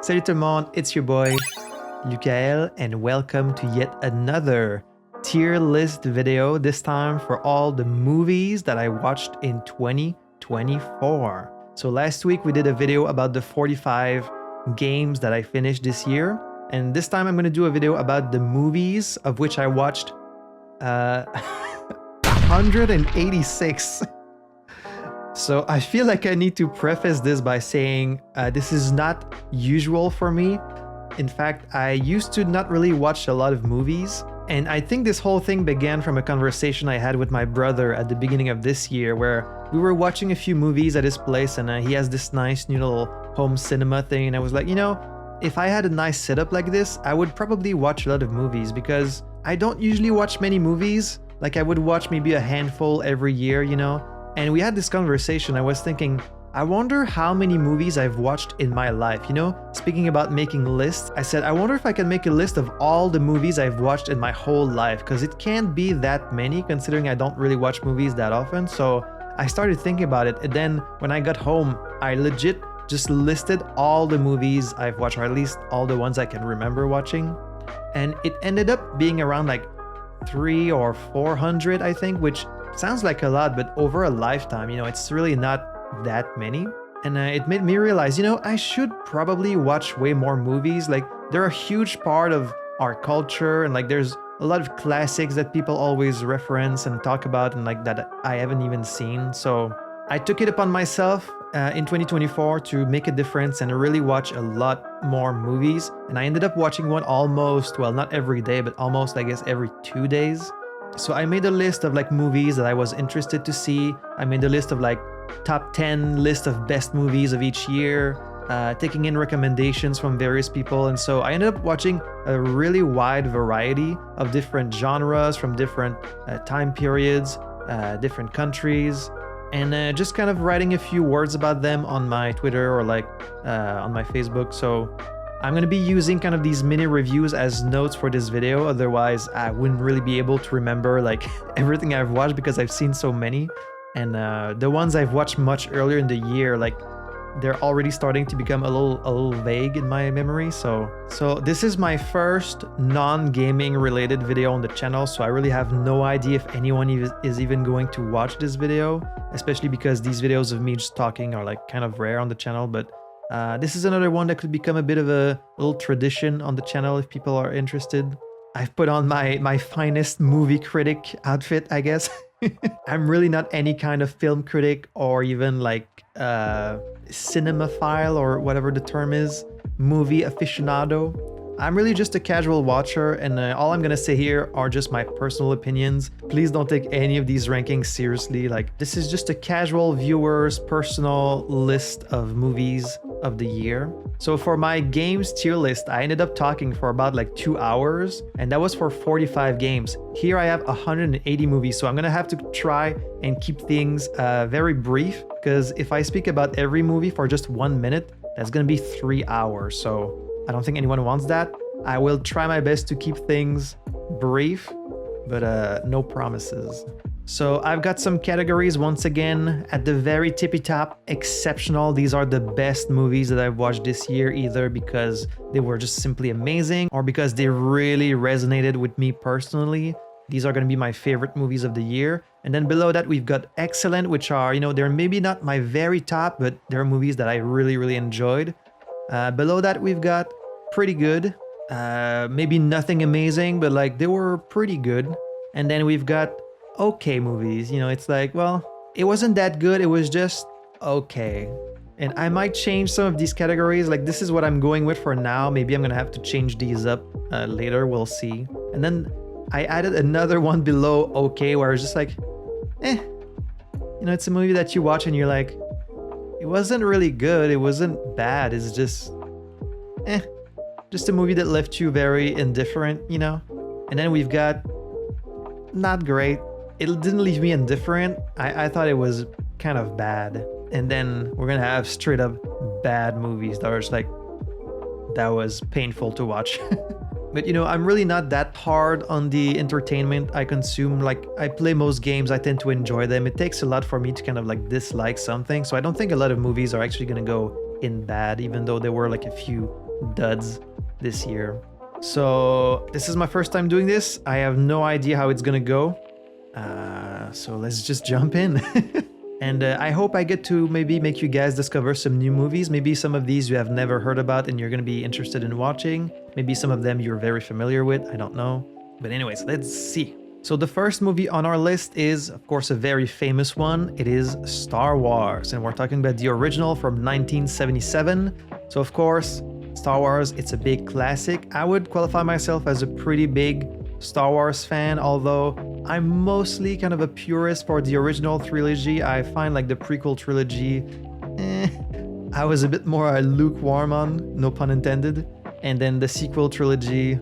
Salut tout le monde, it's your boy Lukael and welcome to yet another tier list video, this time for all the movies that I watched in 2024. So last week we did a video about the 45 games that I finished this year, and this time I'm going to do a video about the movies of which I watched 186. So I feel like I need to preface this by saying this is not usual for me. In fact, I used to not really watch a lot of movies, and I think this whole thing began from a conversation I had with my brother at the beginning of this year, where we were watching a few movies at his place, and he has this nice new little home cinema thing, and I was like, you know, if I had a nice setup like this, I would probably watch a lot of movies, because I don't usually watch many movies. Like, I would watch maybe a handful every year, you know? And we had this conversation. I was thinking, I wonder how many movies I've watched in my life, you know? Speaking about making lists, I said, I wonder if I can make a list of all the movies I've watched in my whole life, because it can't be that many considering I don't really watch movies that often. So I started thinking about it, and then when I got home, I legit just listed all the movies I've watched, or at least all the ones I can remember watching. And it ended up being around like 300 or 400, I think, which sounds like a lot, but over a lifetime, you know, it's really not that many. And it made me realize, you know, I should probably watch way more movies. Like, they're a huge part of our culture, and like there's a lot of classics that people always reference and talk about, and like that I haven't even seen. So I took it upon myself in 2024 to make a difference and really watch a lot more movies. And I ended up watching one almost, well, not every day, but almost, I guess, every 2 days. So I made a list of like movies that I was interested to see. I made a list of like top 10 list of best movies of each year, taking in recommendations from various people. And so I ended up watching a really wide variety of different genres from different time periods, different countries, and just kind of writing a few words about them on my Twitter or like on my Facebook. So I'm going to be using kind of these mini reviews as notes for this video. Otherwise, I wouldn't really be able to remember like everything I've watched because I've seen so many. And the ones I've watched much earlier in the year, like they're already starting to become a little vague in my memory. So this is my first non-gaming related video on the channel. So I really have no idea if anyone is even going to watch this video, especially because these videos of me just talking are like kind of rare on the channel. But this is another one that could become a bit of a little tradition on the channel if people are interested. I've put on my finest movie critic outfit, I guess. I'm really not any kind of film critic or even like cinemaphile or whatever the term is, movie aficionado. I'm really just a casual watcher, and all I'm gonna say here are just my personal opinions. Please don't take any of these rankings seriously. Like, this is just a casual viewer's personal list of movies of the year. So for my games tier list, I ended up talking for about like 2 hours, and that was for 45 games. Here I have 180 movies, so I'm gonna have to try and keep things very brief, because if I speak about every movie for just 1 minute, that's gonna be 3 hours. So I don't think anyone wants that. I will try my best to keep things brief, but no promises. So I've got some categories once again. At the very tippy top, exceptional. These are the best movies that I've watched this year, either because they were just simply amazing or because they really resonated with me personally. These are going to be my favorite movies of the year. And then below that, we've got excellent, which are, you know, they're maybe not my very top, but they're movies that I really, really enjoyed. Below that, we've got pretty good. Maybe nothing amazing, but like they were pretty good. And then we've got okay movies. You know, it's like, well, it wasn't that good. It was just okay. And I might change some of these categories. Like, this is what I'm going with for now. Maybe I'm going to have to change these up later. We'll see. And then I added another one below okay, where it's just like, you know, it's a movie that you watch and you're like, it wasn't really good. It wasn't bad. It's just, just a movie that left you very indifferent, you know? And then we've got not great. It didn't leave me indifferent. I thought it was kind of bad. And then we're gonna have straight up bad movies that are just like, that was painful to watch. But you know, I'm really not that hard on the entertainment I consume. Like, I play most games, I tend to enjoy them. It takes a lot for me to kind of like dislike something. So I don't think a lot of movies are actually gonna go in bad, even though there were like a few duds this year. So this is my first time doing this. I have no idea how it's gonna go. So let's just jump in. And I hope I get to maybe make you guys discover some new movies. Maybe some of these you have never heard about and you're gonna be interested in watching. Maybe some of them you're very familiar with, I don't know. But anyways, let's see. So the first movie on our list is, of course, a very famous one. It is Star Wars, and we're talking about the original from 1977. So of course, Star Wars, it's a big classic. I would qualify myself as a pretty big Star Wars fan, although I'm mostly kind of a purist for the original trilogy. I find like the prequel trilogy, I was a bit more lukewarm on, no pun intended. And then the sequel trilogy,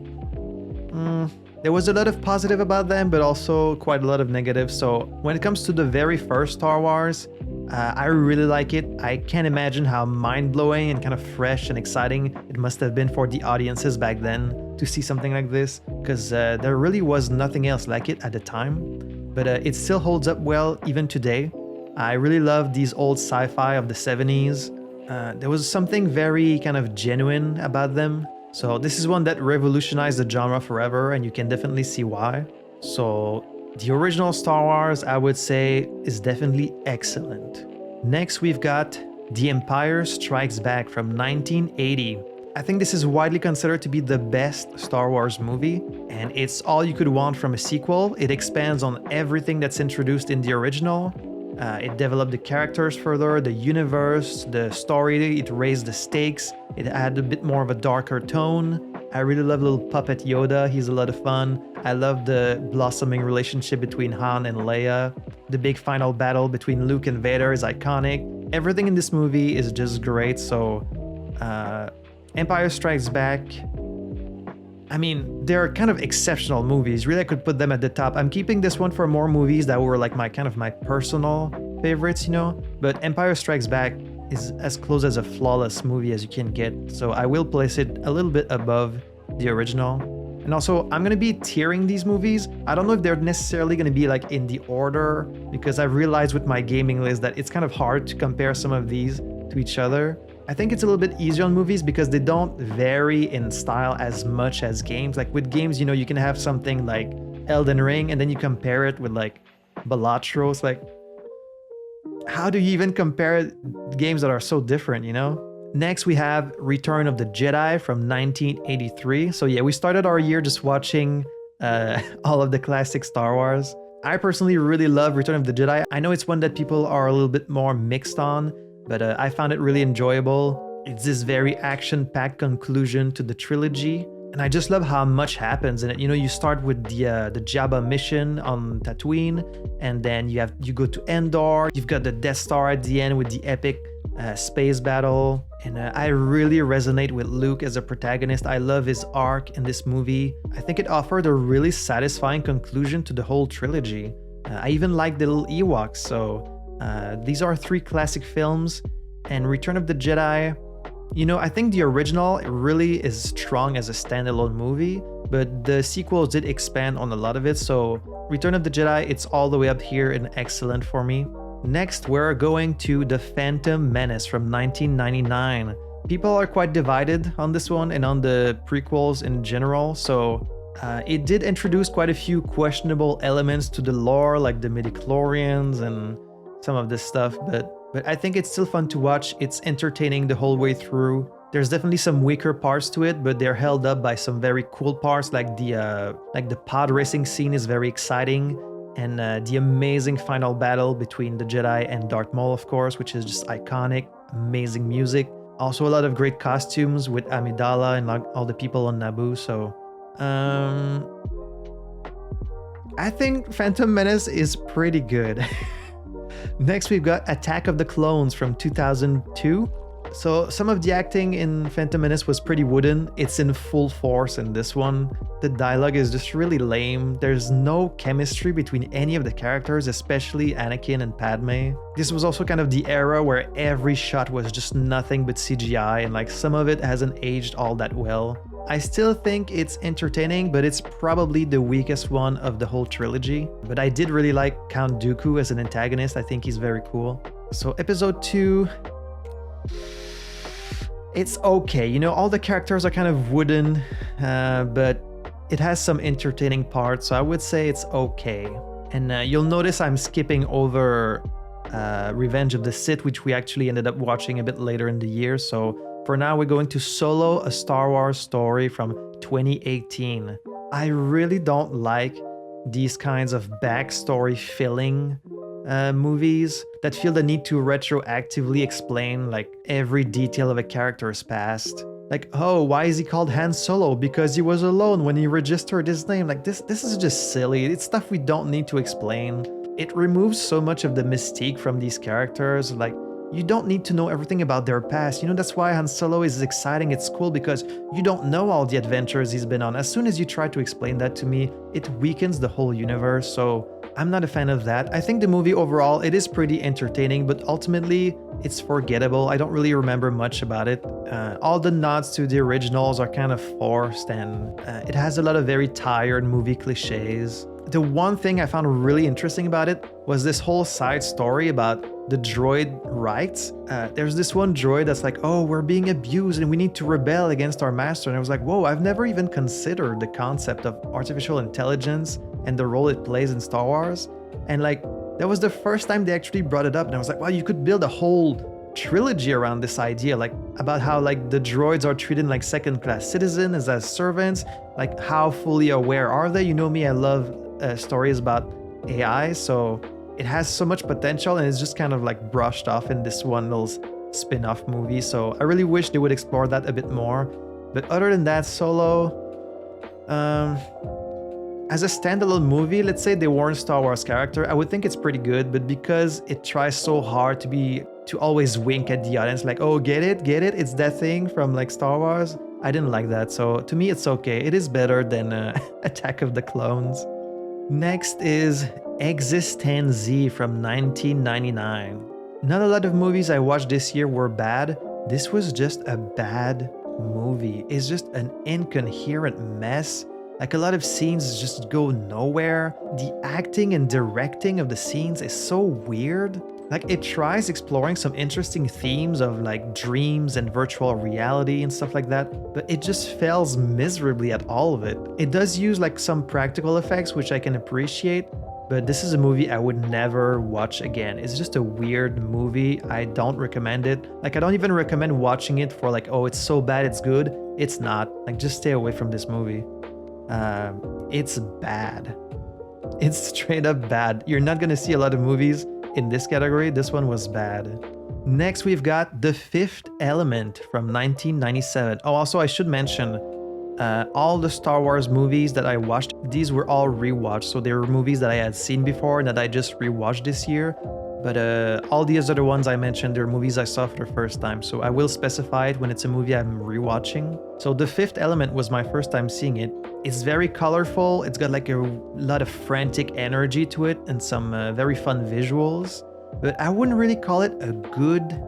there was a lot of positive about them, but also quite a lot of negative. So when it comes to the very first Star Wars, I really like it. I can't imagine how mind-blowing and kind of fresh and exciting it must have been for the audiences back then to see something like this, because there really was nothing else like it at the time. But it still holds up well even today. I really love these old sci-fi of the 70s. There was something very kind of genuine about them. So this is one that revolutionized the genre forever, and you can definitely see why. So the original Star Wars, I would say, is definitely excellent. Next, we've got The Empire Strikes Back from 1980. I think this is widely considered to be the best Star Wars movie, and it's all you could want from a sequel. It expands on everything that's introduced in the original. It developed the characters further, the universe, the story, it raised the stakes, it had a bit more of a darker tone. I really love little puppet Yoda, he's a lot of fun. I love the blossoming relationship between Han and Leia. The big final battle between Luke and Vader is iconic. Everything in this movie is just great, so Empire Strikes Back, I mean, they're kind of exceptional movies. Really, I could put them at the top. I'm keeping this one for more movies that were like my personal favorites, you know? But Empire Strikes Back is as close as a flawless movie as you can get. So I will place it a little bit above the original. And also, I'm gonna be tiering these movies. I don't know if they're necessarily gonna be like in the order, because I've realized with my gaming list that it's kind of hard to compare some of these to each other. I think it's a little bit easier on movies because they don't vary in style as much as games. Like with games, you know, you can have something like Elden Ring and then you compare it with like Balatros. Like, how do you even compare games that are so different, you know? Next, we have Return of the Jedi from 1983. So yeah, we started our year just watching all of the classic Star Wars. I personally really love Return of the Jedi. I know it's one that people are a little bit more mixed on, but I found it really enjoyable. It's this very action-packed conclusion to the trilogy, and I just love how much happens in it. You know, you start with the Jabba mission on Tatooine, and then you go to Endor. You've got the Death Star at the end with the epic space battle, and I really resonate with Luke as a protagonist. I love his arc in this movie. I think it offered a really satisfying conclusion to the whole trilogy. I even like the little Ewoks, so these are three classic films, and Return of the Jedi, you know, I think the original really is strong as a standalone movie, but the sequels did expand on a lot of it, so Return of the Jedi, it's all the way up here and excellent for me. Next, we're going to The Phantom Menace from 1999. People are quite divided on this one and on the prequels in general, so it did introduce quite a few questionable elements to the lore, like the midichlorians and some of this stuff, but I think it's still fun to watch. It's entertaining the whole way through. There's definitely some weaker parts to it, but they're held up by some very cool parts, like the pod racing scene is very exciting, and the amazing final battle between the Jedi and Darth Maul, of course, which is just iconic. Amazing music. Also a lot of great costumes with Amidala and like all the people on Naboo. So I think Phantom Menace is pretty good. Next, we've got Attack of the Clones from 2002. So some of the acting in Phantom Menace was pretty wooden. It's in full force in this one. The dialogue is just really lame. There's no chemistry between any of the characters, especially Anakin and Padme. This was also kind of the era where every shot was just nothing but CGI, and like some of it hasn't aged all that well. I still think it's entertaining, but it's probably the weakest one of the whole trilogy. But I did really like Count Dooku as an antagonist. I think he's very cool. So episode 2. It's okay. You know, all the characters are kind of wooden, but it has some entertaining parts, so I would say it's okay. And you'll notice I'm skipping over Revenge of the Sith, which we actually ended up watching a bit later in the year. So for now, we're going to Solo, a Star Wars story from 2018. I really don't like these kinds of backstory filling movies that feel the need to retroactively explain like every detail of a character's past. Like, oh, why is he called Han Solo? Because he was alone when he registered his name. Like, this is just silly. It's stuff we don't need to explain. It removes so much of the mystique from these characters. Like, you don't need to know everything about their past. You know, that's why Han Solo is exciting. It's cool because you don't know all the adventures he's been on. As soon as you try to explain that to me, it weakens the whole universe. So I'm not a fan of that. I think the movie overall, it is pretty entertaining, but ultimately it's forgettable. I don't really remember much about it. All the nods to the originals are kind of forced, and it has a lot of very tired movie cliches. The one thing I found really interesting about it was this whole side story about the droid rights. There's this one droid that's like, oh, we're being abused and we need to rebel against our master. And I was like, whoa, I've never even considered the concept of artificial intelligence and the role it plays in Star Wars. And like, that was the first time they actually brought it up. And I was like, wow, you could build a whole trilogy around this idea, like about how like the droids are treated like second-class citizens as servants. Like, how fully aware are they? You know me, I love stories about AI, so it has so much potential, and it's just kind of like brushed off in this one little spin-off movie. So I really wish they would explore that a bit more. But other than that, Solo, as a standalone movie, let's say they weren't Star Wars character, I would think it's pretty good. But because it tries so hard to always wink at the audience, like, oh, get it, it's that thing from like Star Wars, I didn't like that. So to me, it's okay. It is better than Attack of the Clones. Next is Existenz from 1999. Not a lot of movies I watched this year were bad. This was just a bad movie. It's just an incoherent mess. Like, a lot of scenes just go nowhere. The acting and directing of the scenes is so weird. Like, it tries exploring some interesting themes of like dreams and virtual reality and stuff like that, but it just fails miserably at all of it. It does use like some practical effects, which I can appreciate, but this is a movie I would never watch again. It's just a weird movie. I don't recommend it. Like, I don't even recommend watching it for like, oh, it's so bad it's good. It's not. Like, just stay away from this movie. It's bad. It's straight up bad. You're not gonna see a lot of movies in this category. This one was bad. Next, we've got The Fifth Element from 1997. Oh, also I should mention, all the Star Wars movies that I watched, these were all rewatched. So they were movies that I had seen before and that I just rewatched this year. But all the other ones I mentioned, they're movies I saw for the first time. So I will specify it when it's a movie I'm rewatching. So The Fifth Element was my first time seeing it. It's very colorful. It's got like a lot of frantic energy to it and some very fun visuals. But I wouldn't really call it a good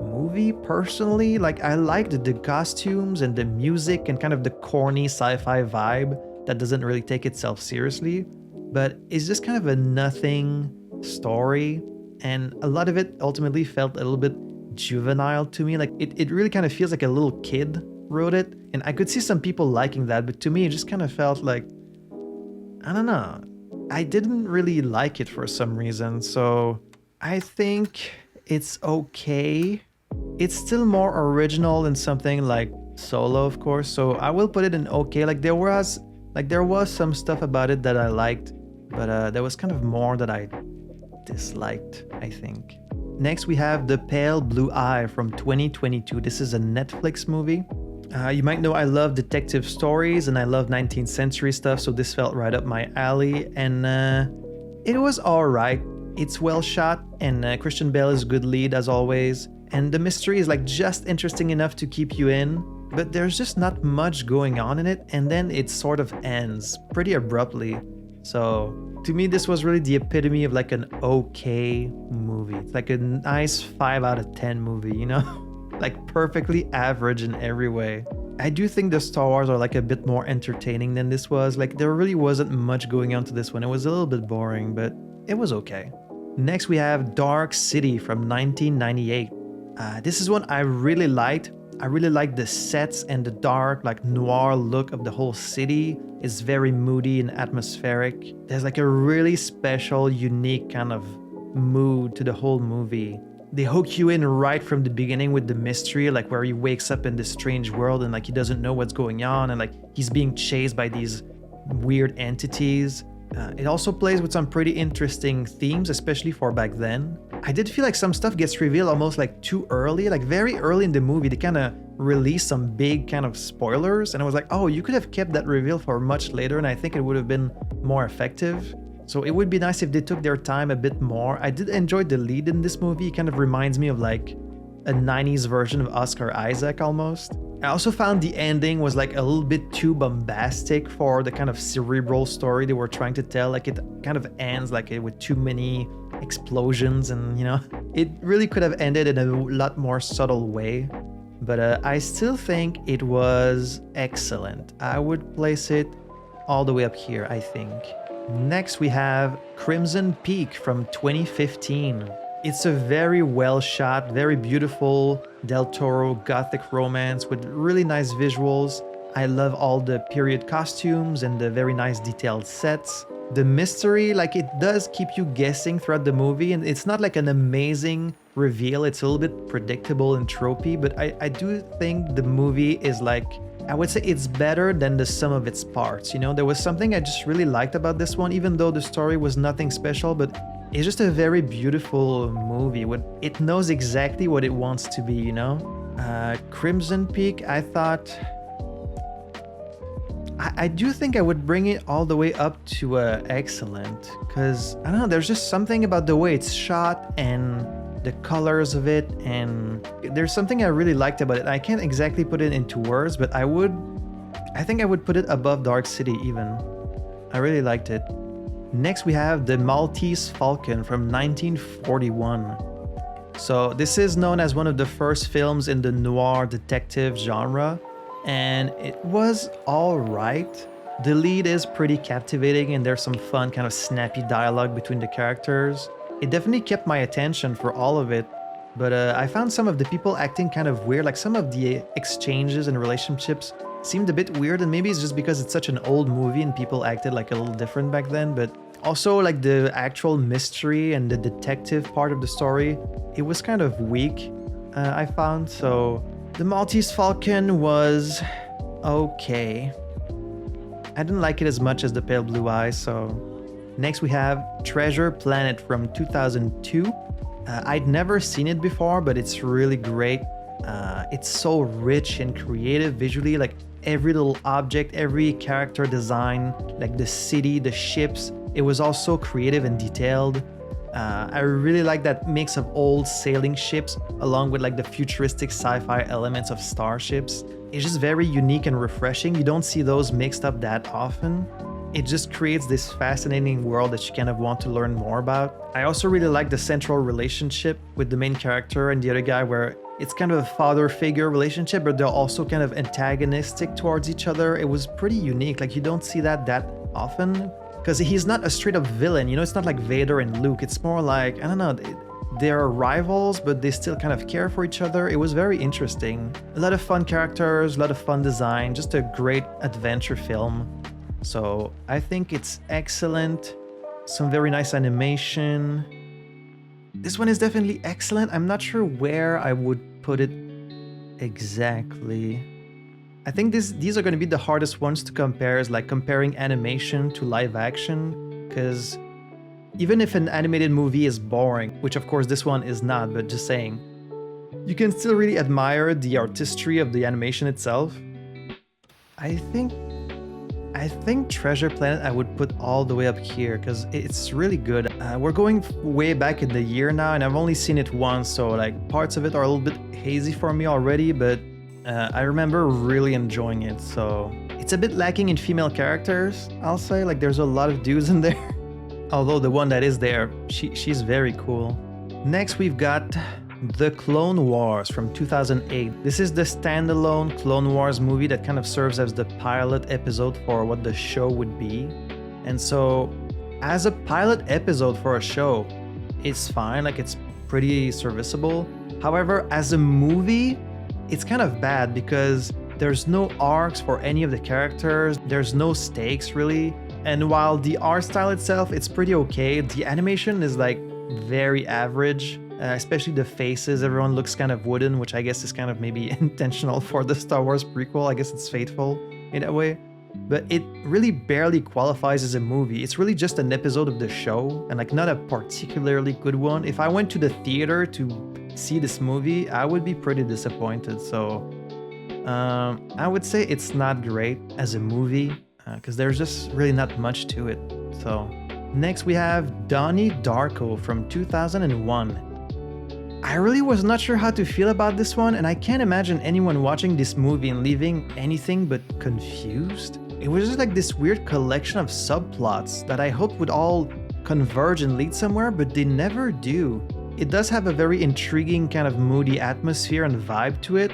movie personally. Like, I liked the costumes and the music and kind of the corny sci-fi vibe that doesn't really take itself seriously. But it's just kind of a nothing story. And a lot of it ultimately felt a little bit juvenile to me. Like, it really kind of feels like a little kid wrote it. And I could see some people liking that, but to me, it just kind of felt like, I don't know. I didn't really like it for some reason. So I think it's okay. It's still more original than something like Solo, of course. So I will put it in okay. Like, there was some stuff about it that I liked, but there was kind of more that I disliked, I think. Next, we have The Pale Blue Eye from 2022. This is a Netflix movie. You might know I love detective stories and I love 19th century stuff, so this felt right up my alley, and it was alright. It's well shot, and Christian Bale is a good lead as always, and the mystery is like just interesting enough to keep you in, but there's just not much going on in it, and then it sort of ends pretty abruptly. So to me, this was really the epitome of like an okay movie. It's like a nice 5 out of 10 movie, you know? Like, perfectly average in every way. I do think the Star Wars are like a bit more entertaining than this was. Like, there really wasn't much going on to this one. It was a little bit boring, but it was okay. Next, we have Dark City from 1998. This is one I really liked, I really like the sets and the dark, like noir look of the whole city. It's very moody and atmospheric. There's like a really special, unique kind of mood to the whole movie. They hook you in right from the beginning with the mystery, like where he wakes up in this strange world and like he doesn't know what's going on, and like he's being chased by these weird entities. It also plays with some pretty interesting themes, especially for back then. I did feel like some stuff gets revealed almost like too early, like very early in the movie. They kind of release some big kind of spoilers, and I was like, oh, you could have kept that reveal for much later, and I think it would have been more effective. So it would be nice if they took their time a bit more. I did enjoy the lead in this movie. It kind of reminds me of like a 90s version of Oscar Isaac almost. I also found the ending was like a little bit too bombastic for the kind of cerebral story they were trying to tell. Like it kind of ends like with too many explosions, and you know, it really could have ended in a lot more subtle way. But I still think it was excellent. I would place it all the way up here, I think. Next we have Crimson Peak from 2015. It's a very well shot, very beautiful Del Toro gothic romance with really nice visuals. I love all the period costumes and the very nice detailed sets. The mystery, like it does keep you guessing throughout the movie, and it's not like an amazing reveal. It's a little bit predictable and tropey, but I do think the movie is like, I would say it's better than the sum of its parts. You know, there was something I just really liked about this one, even though the story was nothing special, but it's just a very beautiful movie. It knows exactly what it wants to be, you know? Crimson Peak, I thought... I do think I would bring it all the way up to excellent, because, I don't know, there's just something about the way it's shot and the colors of it, and there's something I really liked about it. I can't exactly put it into words, but I think I would put it above Dark City even. I really liked it. Next we have The Maltese Falcon from 1941. So this is known as one of the first films in the noir detective genre, and it was alright. The lead is pretty captivating and there's some fun kind of snappy dialogue between the characters. It definitely kept my attention for all of it, but I found some of the people acting kind of weird, like some of the exchanges and relationships seemed a bit weird, and maybe it's just because it's such an old movie and people acted like a little different back then, but also like the actual mystery and the detective part of the story, it was kind of weak, I found. So The Maltese Falcon was okay. I didn't like it as much as The Pale Blue Eyes. So next we have Treasure Planet from 2002. I'd never seen it before, but it's really great. It's so rich and creative visually, like every little object, every character design, like the city, the ships, it was all so creative and detailed. I really like that mix of old sailing ships along with like the futuristic sci-fi elements of starships. It's just very unique and refreshing. You don't see those mixed up that often. It just creates this fascinating world that you kind of want to learn more about. I also really like the central relationship with the main character and the other guy, where it's kind of a father-figure relationship, but they're also kind of antagonistic towards each other. It was pretty unique. Like, you don't see that often, because he's not a straight-up villain. You know, it's not like Vader and Luke. It's more like, I don't know, they're rivals, but they still kind of care for each other. It was very interesting. A lot of fun characters, a lot of fun design, just a great adventure film. So I think it's excellent. Some very nice animation. This one is definitely excellent. I'm not sure where I would put it exactly. I think these are going to be the hardest ones to compare, is like comparing animation to live action, because even if an animated movie is boring, which of course this one is not, but just saying, you can still really admire the artistry of the animation itself. I think Treasure Planet I would put all the way up here because it's really good. We're going way back in the year now, and I've only seen it once, so like parts of it are a little bit hazy for me already, but I remember really enjoying it. So it's a bit lacking in female characters, I'll say. Like, there's a lot of dudes in there. Although the one that is there, she's very cool. Next we've got The Clone Wars from 2008. This is the standalone Clone Wars movie that kind of serves as the pilot episode for what the show would be. And so, as a pilot episode for a show, it's fine, like it's pretty serviceable. However, as a movie, it's kind of bad because there's no arcs for any of the characters, there's no stakes really. And while the art style itself, it's pretty okay, the animation is like very average, especially the faces. Everyone looks kind of wooden, which I guess is kind of maybe intentional for the Star Wars prequel. I guess it's fateful in a way. But it really barely qualifies as a movie. It's really just an episode of the show, and like not a particularly good one. If I went to the theater to see this movie, I would be pretty disappointed. So I would say it's not great as a movie because there's just really not much to it. So next we have Donnie Darko from 2001. I really was not sure how to feel about this one, and I can't imagine anyone watching this movie and leaving anything but confused. It was just like this weird collection of subplots that I hoped would all converge and lead somewhere, but they never do. It does have a very intriguing kind of moody atmosphere and vibe to it,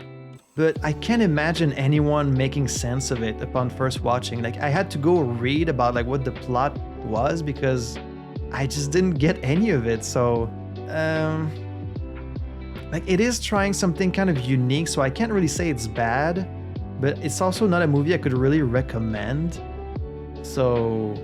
but I can't imagine anyone making sense of it upon first watching. Like I had to go read about like what the plot was because I just didn't get any of it. So like it is trying something kind of unique, so I can't really say it's bad, but it's also not a movie I could really recommend. So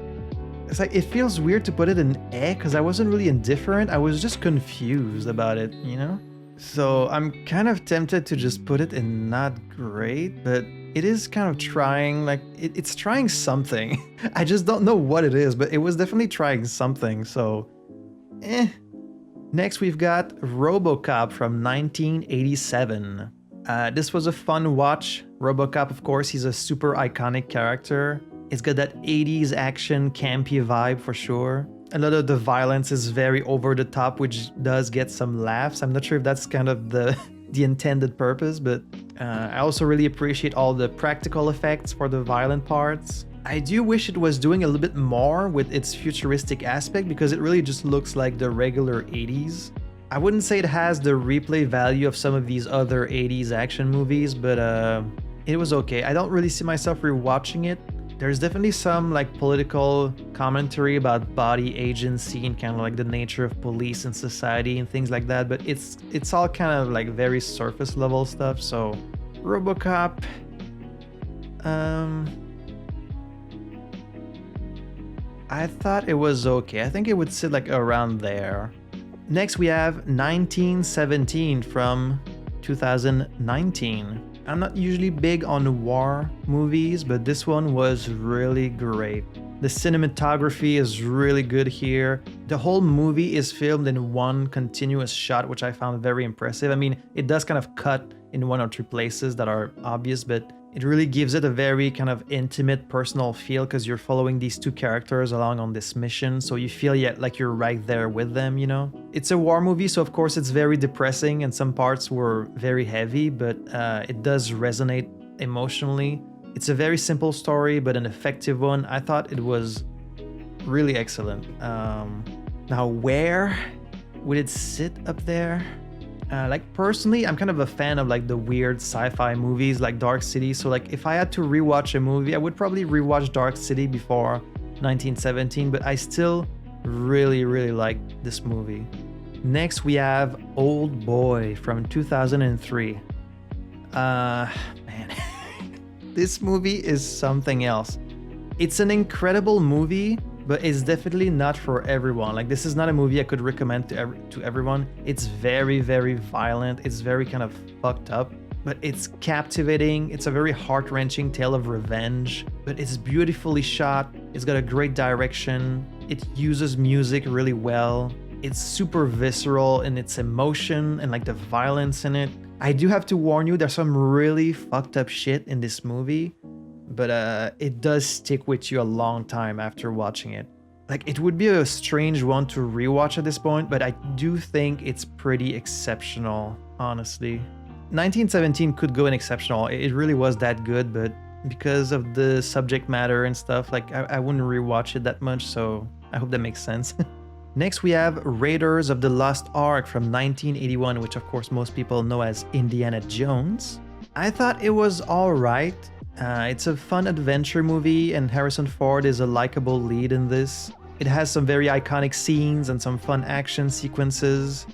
it's like it feels weird to put it in A because I wasn't really indifferent. I was just confused about it, you know? So I'm kind of tempted to just put it in not great, but it is kind of trying, like it's trying something. I just don't know what it is, but it was definitely trying something, so Next we've got RoboCop from 1987. This was a fun watch. RoboCop, of course, he's a super iconic character. It's got that 80s action campy vibe for sure. A lot of the violence is very over the top, which does get some laughs. I'm not sure if that's kind of the intended purpose, but I also really appreciate all the practical effects for the violent parts. I do wish it was doing a little bit more with its futuristic aspect because it really just looks like the regular 80s. I wouldn't say it has the replay value of some of these other 80s action movies, but it was okay. I don't really see myself rewatching it. There's definitely some like political commentary about body agency and kind of like the nature of police and society and things like that, but it's all kind of like very surface level stuff. So RoboCop, I thought it was okay. I think it would sit like around there. Next we have 1917 from 2019. I'm not usually big on war movies, but this one was really great. The cinematography is really good here. The whole movie is filmed in one continuous shot, which I found very impressive. I mean, it does kind of cut in one or two places that are obvious, but it really gives it a very kind of intimate, personal feel because you're following these two characters along on this mission, so you feel like you're right there with them, you know? It's a war movie, so of course it's very depressing and some parts were very heavy, but it does resonate emotionally. It's a very simple story, but an effective one. I thought it was really excellent. Now, where would it sit up there? Like personally, I'm kind of a fan of like the weird sci-fi movies like Dark City. So like if I had to rewatch a movie, I would probably rewatch Dark City before 1917, but I still really, really like this movie. Next, we have Old Boy from 2003. Man, this movie is something else. It's an incredible movie, but it's definitely not for everyone. Like this is not a movie I could recommend to everyone. It's very, very violent. It's very kind of fucked up, but it's captivating. It's a very heart-wrenching tale of revenge, but it's beautifully shot. It's got a great direction. It uses music really well. It's super visceral in its emotion and like the violence in it. I do have to warn you, there's some really fucked up shit in this movie, but it does stick with you a long time after watching it. Like it would be a strange one to rewatch at this point, but I do think it's pretty exceptional, honestly. 1917 could go in exceptional. It really was that good, but because of the subject matter and stuff, like I wouldn't rewatch it that much, so I hope that makes sense. Next we have Raiders of the Lost Ark from 1981, which of course most people know as Indiana Jones. I thought it was alright. It's a fun adventure movie and Harrison Ford is a likable lead in this. It has some very iconic scenes and some fun action sequences.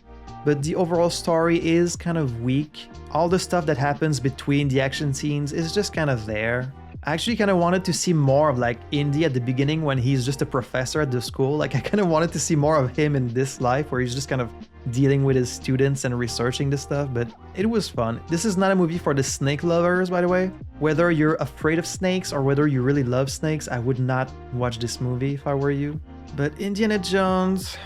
but the overall story is kind of weak. All the stuff that happens between the action scenes is just kind of there. I actually kind of wanted to see more of like Indy at the beginning when he's just a professor at the school. Like I kind of wanted to see more of him in this life where he's just kind of dealing with his students and researching this stuff, but it was fun. This is not a movie for the snake lovers, by the way. Whether you're afraid of snakes or whether you really love snakes, I would not watch this movie if I were you. But Indiana Jones...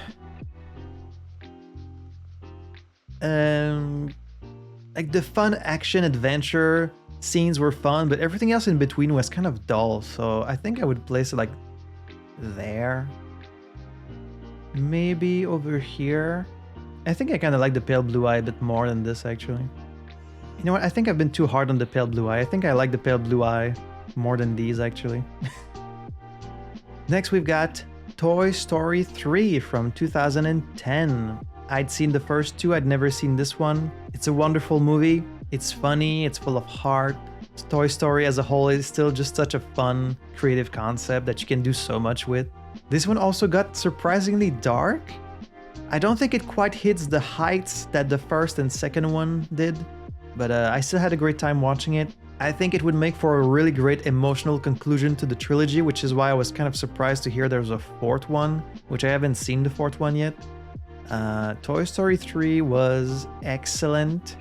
like the fun action adventure scenes were fun, but everything else in between was kind of dull, so I think I would place it like there. Maybe over here. I think I kind of like the Pale Blue Eye a bit more than this, actually. You know what? I think I've been too hard on the Pale Blue Eye. I think I like the Pale Blue Eye more than these, actually. Next, we've got Toy Story 3 from 2010. I'd seen the first two, I'd never seen this one. It's a wonderful movie. It's funny, it's full of heart. Toy Story as a whole is still just such a fun, creative concept that you can do so much with. This one also got surprisingly dark. I don't think it quite hits the heights that the first and second one did, but I still had a great time watching it. I think it would make for a really great emotional conclusion to the trilogy, which is why I was kind of surprised to hear there's a fourth one, which I haven't seen the fourth one yet. Toy Story 3 was excellent.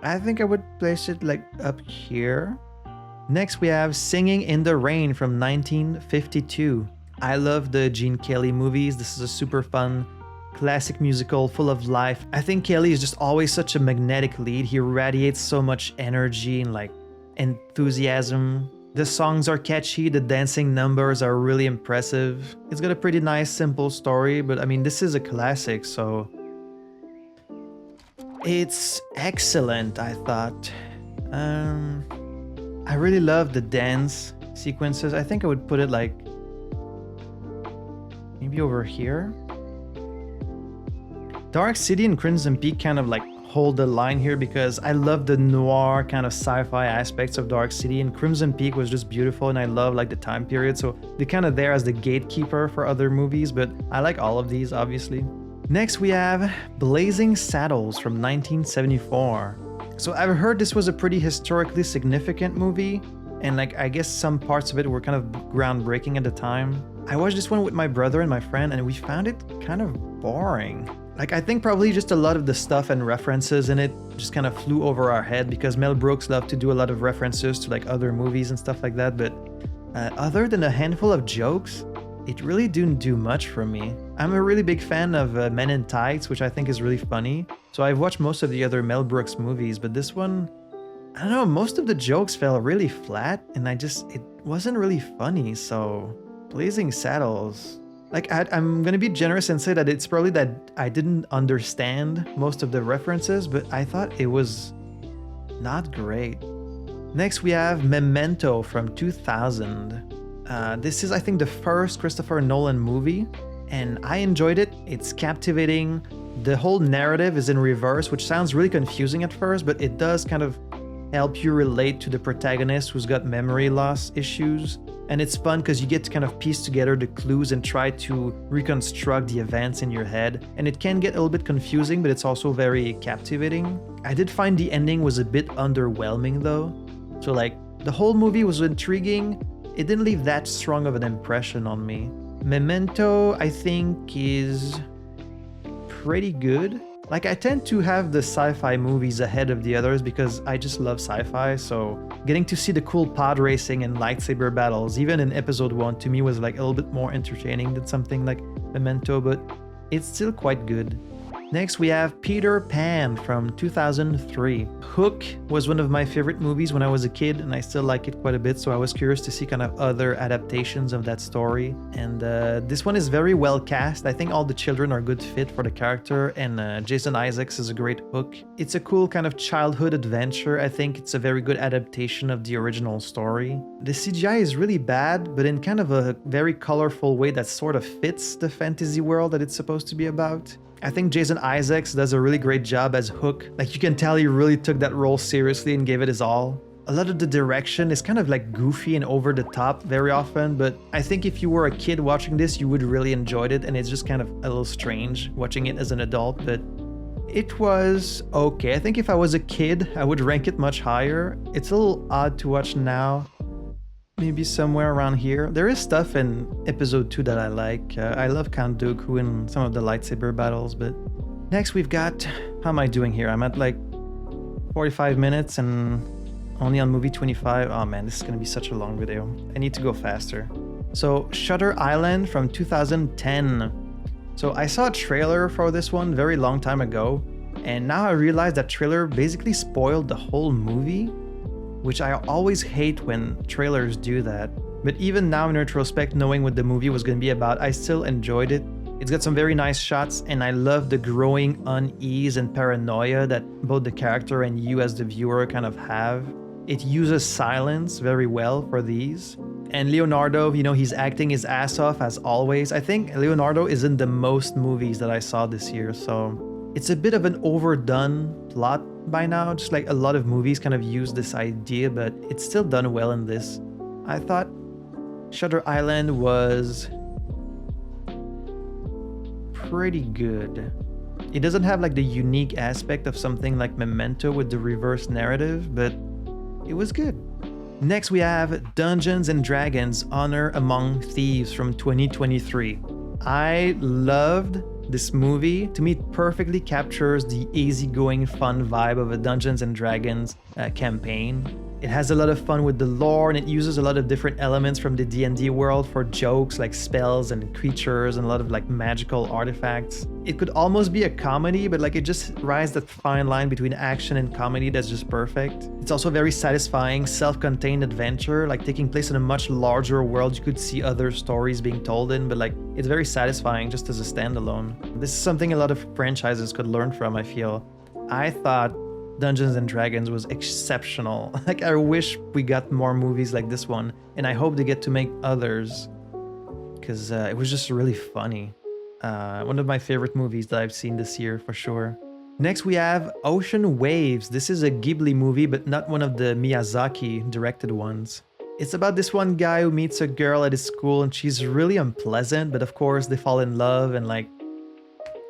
I think I would place it like up here. Next we have Singing in the Rain from 1952. I love the Gene Kelly movies. This is a super fun classic musical full of life. I think Kelly is just always such a magnetic lead. He radiates so much energy and like enthusiasm. The songs are catchy, the dancing numbers are really impressive. It's got a pretty nice simple story, but I mean this is a classic, so it's excellent, I thought. I really love the dance sequences. I think I would put it like maybe over here. Dark City and Crimson Peak kind of like hold the line here because I love the noir kind of sci-fi aspects of Dark City, and Crimson Peak was just beautiful and I love like the time period, so they're kind of there as the gatekeeper for other movies, but I like all of these obviously. Next we have Blazing Saddles from 1974. So I've heard this was a pretty historically significant movie, and like I guess some parts of it were kind of groundbreaking at the time. I watched this one with my brother and my friend and we found it kind of boring. Like I think probably just a lot of the stuff and references in it just kind of flew over our head because Mel Brooks loved to do a lot of references to like other movies and stuff like that, but other than a handful of jokes, it really didn't do much for me. I'm a really big fan of Men in Tights, which I think is really funny. So I've watched most of the other Mel Brooks movies, but this one, I don't know, most of the jokes fell really flat and it wasn't really funny. So Blazing Saddles, like I'm gonna be generous and say that it's probably that I didn't understand most of the references, but I thought it was not great. Next we have Memento from 2000. This is, I think, the first Christopher Nolan movie, and I enjoyed it. It's captivating. The whole narrative is in reverse, which sounds really confusing at first, but it does kind of help you relate to the protagonist who's got memory loss issues. And it's fun because you get to kind of piece together the clues and try to reconstruct the events in your head. And it can get a little bit confusing, but it's also very captivating. I did find the ending was a bit underwhelming though. So like, the whole movie was intriguing. It didn't leave that strong of an impression on me. Memento, I think, is pretty good. Like, I tend to have the sci-fi movies ahead of the others because I just love sci-fi, so getting to see the cool pod racing and lightsaber battles, even in episode 1, to me was like a little bit more entertaining than something like Memento, but it's still quite good. Next, we have Peter Pan from 2003. Hook was one of my favorite movies when I was a kid, and I still like it quite a bit, so I was curious to see kind of other adaptations of that story. And this one is very well cast. I think all the children are a good fit for the character, and Jason Isaacs is a great Hook. It's a cool kind of childhood adventure. I think it's a very good adaptation of the original story. The CGI is really bad, but in kind of a very colorful way that sort of fits the fantasy world that it's supposed to be about. I think Jason Isaacs does a really great job as Hook. Like, you can tell he really took that role seriously and gave it his all. A lot of the direction is kind of like goofy and over the top very often, but I think if you were a kid watching this, you would really enjoy it, and it's just kind of a little strange watching it as an adult, but It was okay. I think if I was a kid, I would rank it much higher. It's a little odd to watch now. Maybe somewhere around here. There is stuff in episode 2 that I like. I love Count Dooku and some of the lightsaber battles, but next we've got... How am I doing here? I'm at like 45 minutes and only on movie 25. Oh man, this is gonna be such a long video. I need to go faster. So, Shutter Island from 2010. So I saw a trailer for this one very long time ago, and now I realize that trailer basically spoiled the whole movie, which I always hate when trailers do that. But even now in retrospect, knowing what the movie was going to be about, I still enjoyed it. It's got some very nice shots, and I love the growing unease and paranoia that both the character and you as the viewer kind of have. It uses silence very well for these. And Leonardo, you know, he's acting his ass off as always. I think Leonardo is in the most movies that I saw this year, so it's a bit of an overdone plot by now. Just like a lot of movies kind of use this idea, but it's still done well in this. I thought Shutter Island was pretty good. It doesn't have like the unique aspect of something like Memento with the reverse narrative, but it was good. Next we have Dungeons & Dragons Honor Among Thieves from 2023. I loved this movie. To me, it perfectly captures the easygoing fun vibe of a Dungeons & Dragons campaign. It has a lot of fun with the lore, and it uses a lot of different elements from the D&D world for jokes like spells and creatures and a lot of like magical artifacts. It could almost be a comedy, but like it just rides that fine line between action and comedy that's just perfect. It's also a very satisfying, self-contained adventure, like taking place in a much larger world you could see other stories being told in, but like it's very satisfying just as a standalone. This is something a lot of franchises could learn from, I feel. I thought Dungeons & Dragons was exceptional. Like, I wish we got more movies like this one, and I hope they get to make others, because it was just really funny. One of my favorite movies that I've seen this year, for sure. Next, we have Ocean Waves. This is a Ghibli movie, but not one of the Miyazaki-directed ones. It's about this one guy who meets a girl at his school, and she's really unpleasant, but of course, they fall in love, and like,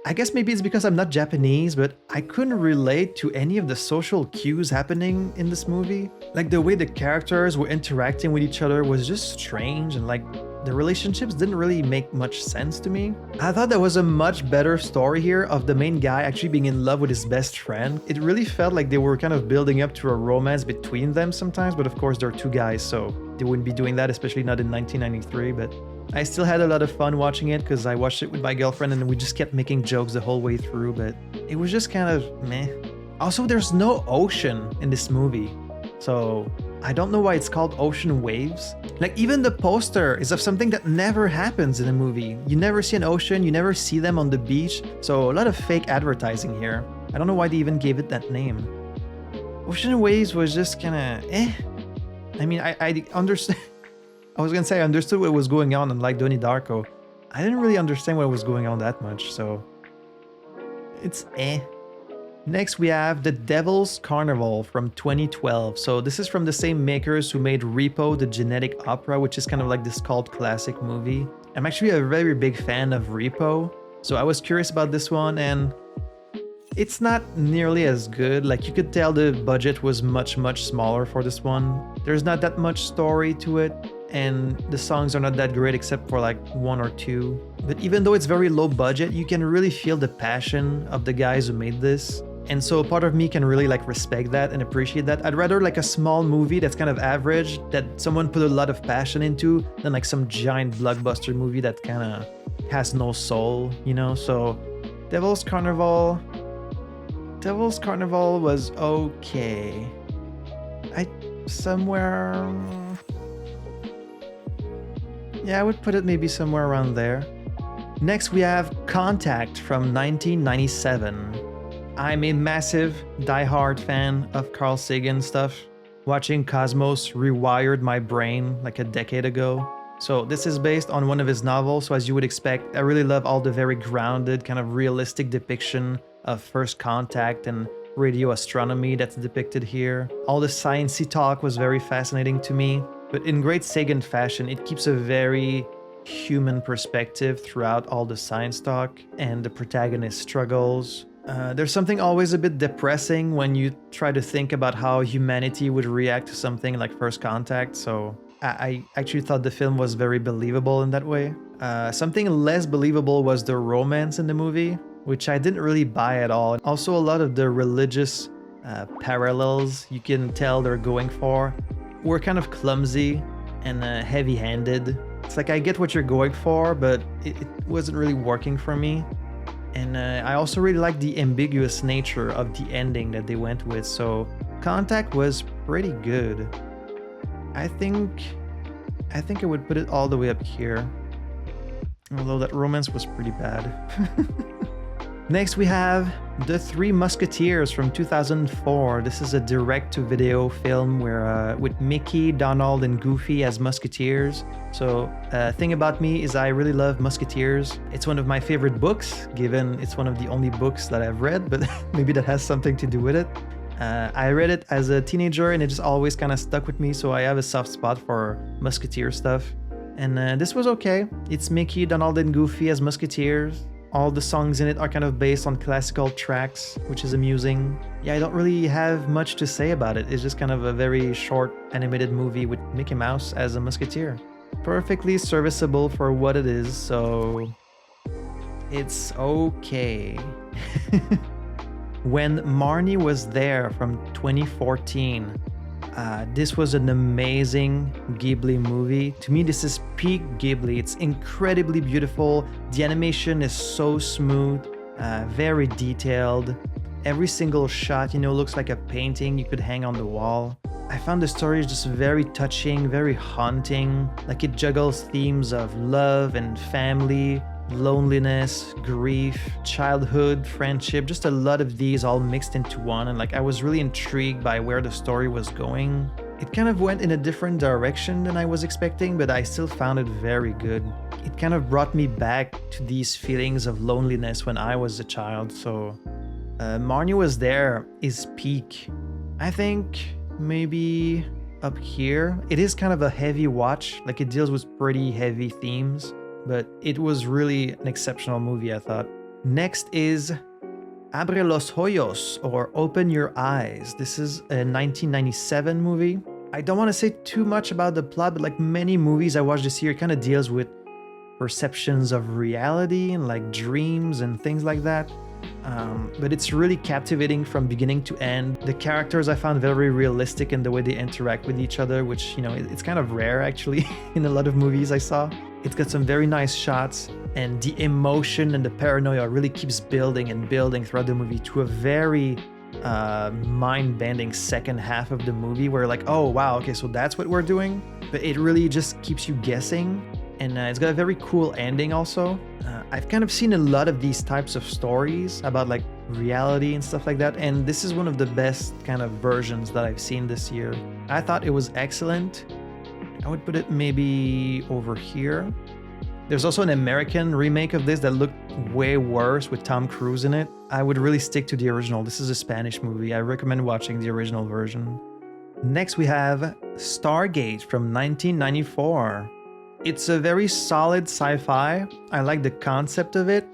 I guess maybe it's because I'm not Japanese, but I couldn't relate to any of the social cues happening in this movie. Like the way the characters were interacting with each other was just strange, and like the relationships didn't really make much sense to me. I thought there was a much better story here of the main guy actually being in love with his best friend. It really felt like they were kind of building up to a romance between them sometimes, but of course they're two guys, so they wouldn't be doing that, especially not in 1993, but I still had a lot of fun watching it because I watched it with my girlfriend and we just kept making jokes the whole way through, but it was just kind of meh. Also, there's no ocean in this movie, so I don't know why it's called Ocean Waves. Like, even the poster is of something that never happens in a movie. You never see an ocean, you never see them on the beach, so a lot of fake advertising here. I don't know why they even gave it that name. Ocean Waves was just kind of eh. I mean, I understand. I was gonna say I understood what was going on, unlike Donnie Darko. I didn't really understand what was going on that much, so it's eh. Next we have The Devil's Carnival from 2012. So this is from the same makers who made Repo, the Genetic Opera, which is kind of like this cult classic movie. I'm actually a very big fan of Repo, so I was curious about this one, and it's not nearly as good. Like, you could tell the budget was much smaller for this one. There's not that much story to it, and the songs are not that great except for like one or two. But even though it's very low budget, you can really feel the passion of the guys who made this. And so part of me can really like respect that and appreciate that. I'd rather like a small movie that's kind of average, that someone put a lot of passion into, than like some giant blockbuster movie that kind of has no soul, you know? So Devil's Carnival was okay. Yeah, I would put it maybe somewhere around there. Next, we have Contact from 1997. I'm a massive, die-hard fan of Carl Sagan stuff. Watching Cosmos rewired my brain like a decade ago. So this is based on one of his novels, so as you would expect, I really love all the very grounded, kind of realistic depiction of first contact and radio astronomy that's depicted here. All the science-y talk was very fascinating to me. But in great Sagan fashion, it keeps a very human perspective throughout all the science talk and the protagonist's struggles. There's something always a bit depressing when you try to think about how humanity would react to something like First Contact, so I actually thought the film was very believable in that way. Something less believable was the romance in the movie, which I didn't really buy at all. Also, a lot of the religious parallels you can tell they're going for were kind of clumsy and heavy-handed. It's like I get what you're going for, but it wasn't really working for me. And I also really like the ambiguous nature of the ending that they went with, so Contact was pretty good. I think I would put it all the way up here, although that romance was pretty bad. Next we have The Three Musketeers from 2004. This is a direct-to-video film where with Mickey, Donald, and Goofy as musketeers. So thing about me is I really love Musketeers. It's one of my favorite books, given it's one of the only books that I've read, but maybe that has something to do with it. I read it as a teenager and it just always kind of stuck with me, so I have a soft spot for Musketeer stuff. And this was okay. It's Mickey, Donald, and Goofy as Musketeers. All the songs in it are kind of based on classical tracks, which is amusing. Yeah, I don't really have much to say about it. It's just kind of a very short animated movie with Mickey Mouse as a musketeer. Perfectly serviceable for what it is, so it's okay. When Marnie Was There from 2014. This was an amazing Ghibli movie. To me, this is peak Ghibli. It's incredibly beautiful. The animation is so smooth, very detailed. Every single shot, looks like a painting you could hang on the wall. I found the story just very touching, very haunting. Like it juggles themes of love and family, loneliness, grief, childhood, friendship, just a lot of these all mixed into one, and I was really intrigued by where the story was going. It kind of went in a different direction than I was expecting, but I still found it very good. It kind of brought me back to these feelings of loneliness when I was a child, so Marnie Was There is peak. I think maybe up here. It is kind of a heavy watch, it deals with pretty heavy themes, but it was really an exceptional movie, I thought. Next is Abre los Ojos, or Open Your Eyes. This is a 1997 movie. I don't want to say too much about the plot, but like many movies I watched this year, it kind of deals with perceptions of reality and dreams and things like that. But it's really captivating from beginning to end. The characters I found very realistic in the way they interact with each other, which, it's kind of rare actually in a lot of movies I saw. It's got some very nice shots, and the emotion and the paranoia really keeps building and building throughout the movie to a very mind-bending second half of the movie where oh wow, okay, so that's what we're doing. But it really just keeps you guessing, and it's got a very cool ending also. I've kind of seen a lot of these types of stories about reality and stuff like that, and this is one of the best kind of versions that I've seen this year. I thought it was excellent. I would put it maybe over here. There's also an American remake of this that looked way worse with Tom Cruise in it. I would really stick to the original. This is a Spanish movie. I recommend watching the original version. Next we have Stargate from 1994. It's a very solid sci-fi. I like the concept of it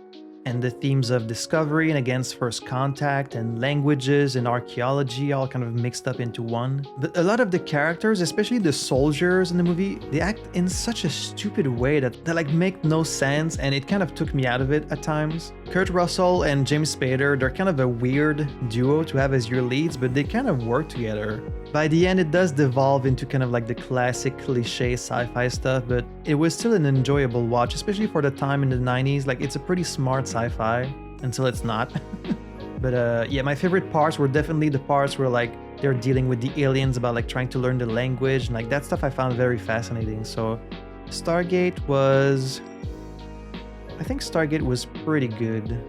and the themes of discovery and against first contact and languages and archaeology all kind of mixed up into one. But a lot of the characters, especially the soldiers in the movie, they act in such a stupid way that make no sense, and it kind of took me out of it at times. Kurt Russell and James Spader, they're kind of a weird duo to have as your leads, but they kind of work together. By the end, it does devolve into kind of the classic cliche sci-fi stuff, but it was still an enjoyable watch, especially for the time in the 90s. It's a pretty smart sci-fi until it's not. But yeah, my favorite parts were definitely the parts where they're dealing with the aliens about trying to learn the language, and that stuff I found very fascinating. So Stargate was... I think Stargate was pretty good.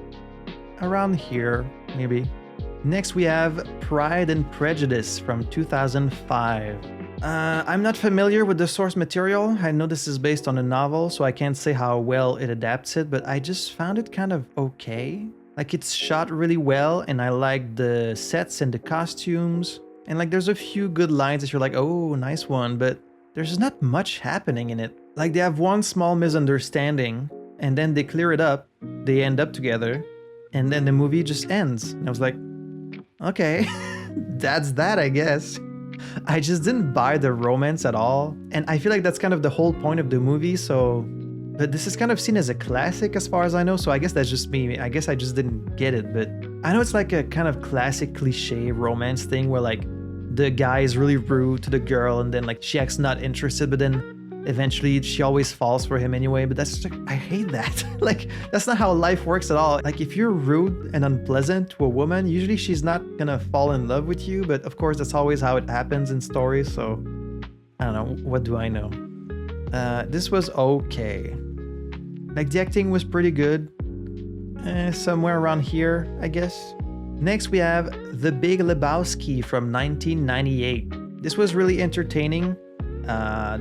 Around here, maybe. Next we have Pride and Prejudice from 2005. I'm not familiar with the source material. I know this is based on a novel, so I can't say how well it adapts it, but I just found it kind of okay. It's shot really well, and I like the sets and the costumes. And there's a few good lines that you're oh, nice one, but there's not much happening in it. They have one small misunderstanding, and then they clear it up, they end up together, And then the movie just ends. And I was like, okay, that's that, I guess. I just didn't buy the romance at all. And I feel like that's kind of the whole point of the movie. So, but this is kind of seen as a classic as far as I know. So I guess that's just me. I guess I just didn't get it. But I know it's like a kind of classic cliche romance thing where like the guy is really rude to the girl and then like she acts not interested, but then eventually she always falls for him anyway. But that's just like, I hate that. Like, that's not how life works at all. Like, if you're rude and unpleasant to a woman, usually she's not gonna fall in love with you. But of course, that's always how it happens in stories. So I don't know. What do I know? This was okay. Like, the acting was pretty good. Somewhere around here, I guess. Next, we have The Big Lebowski from 1998. This was really entertaining.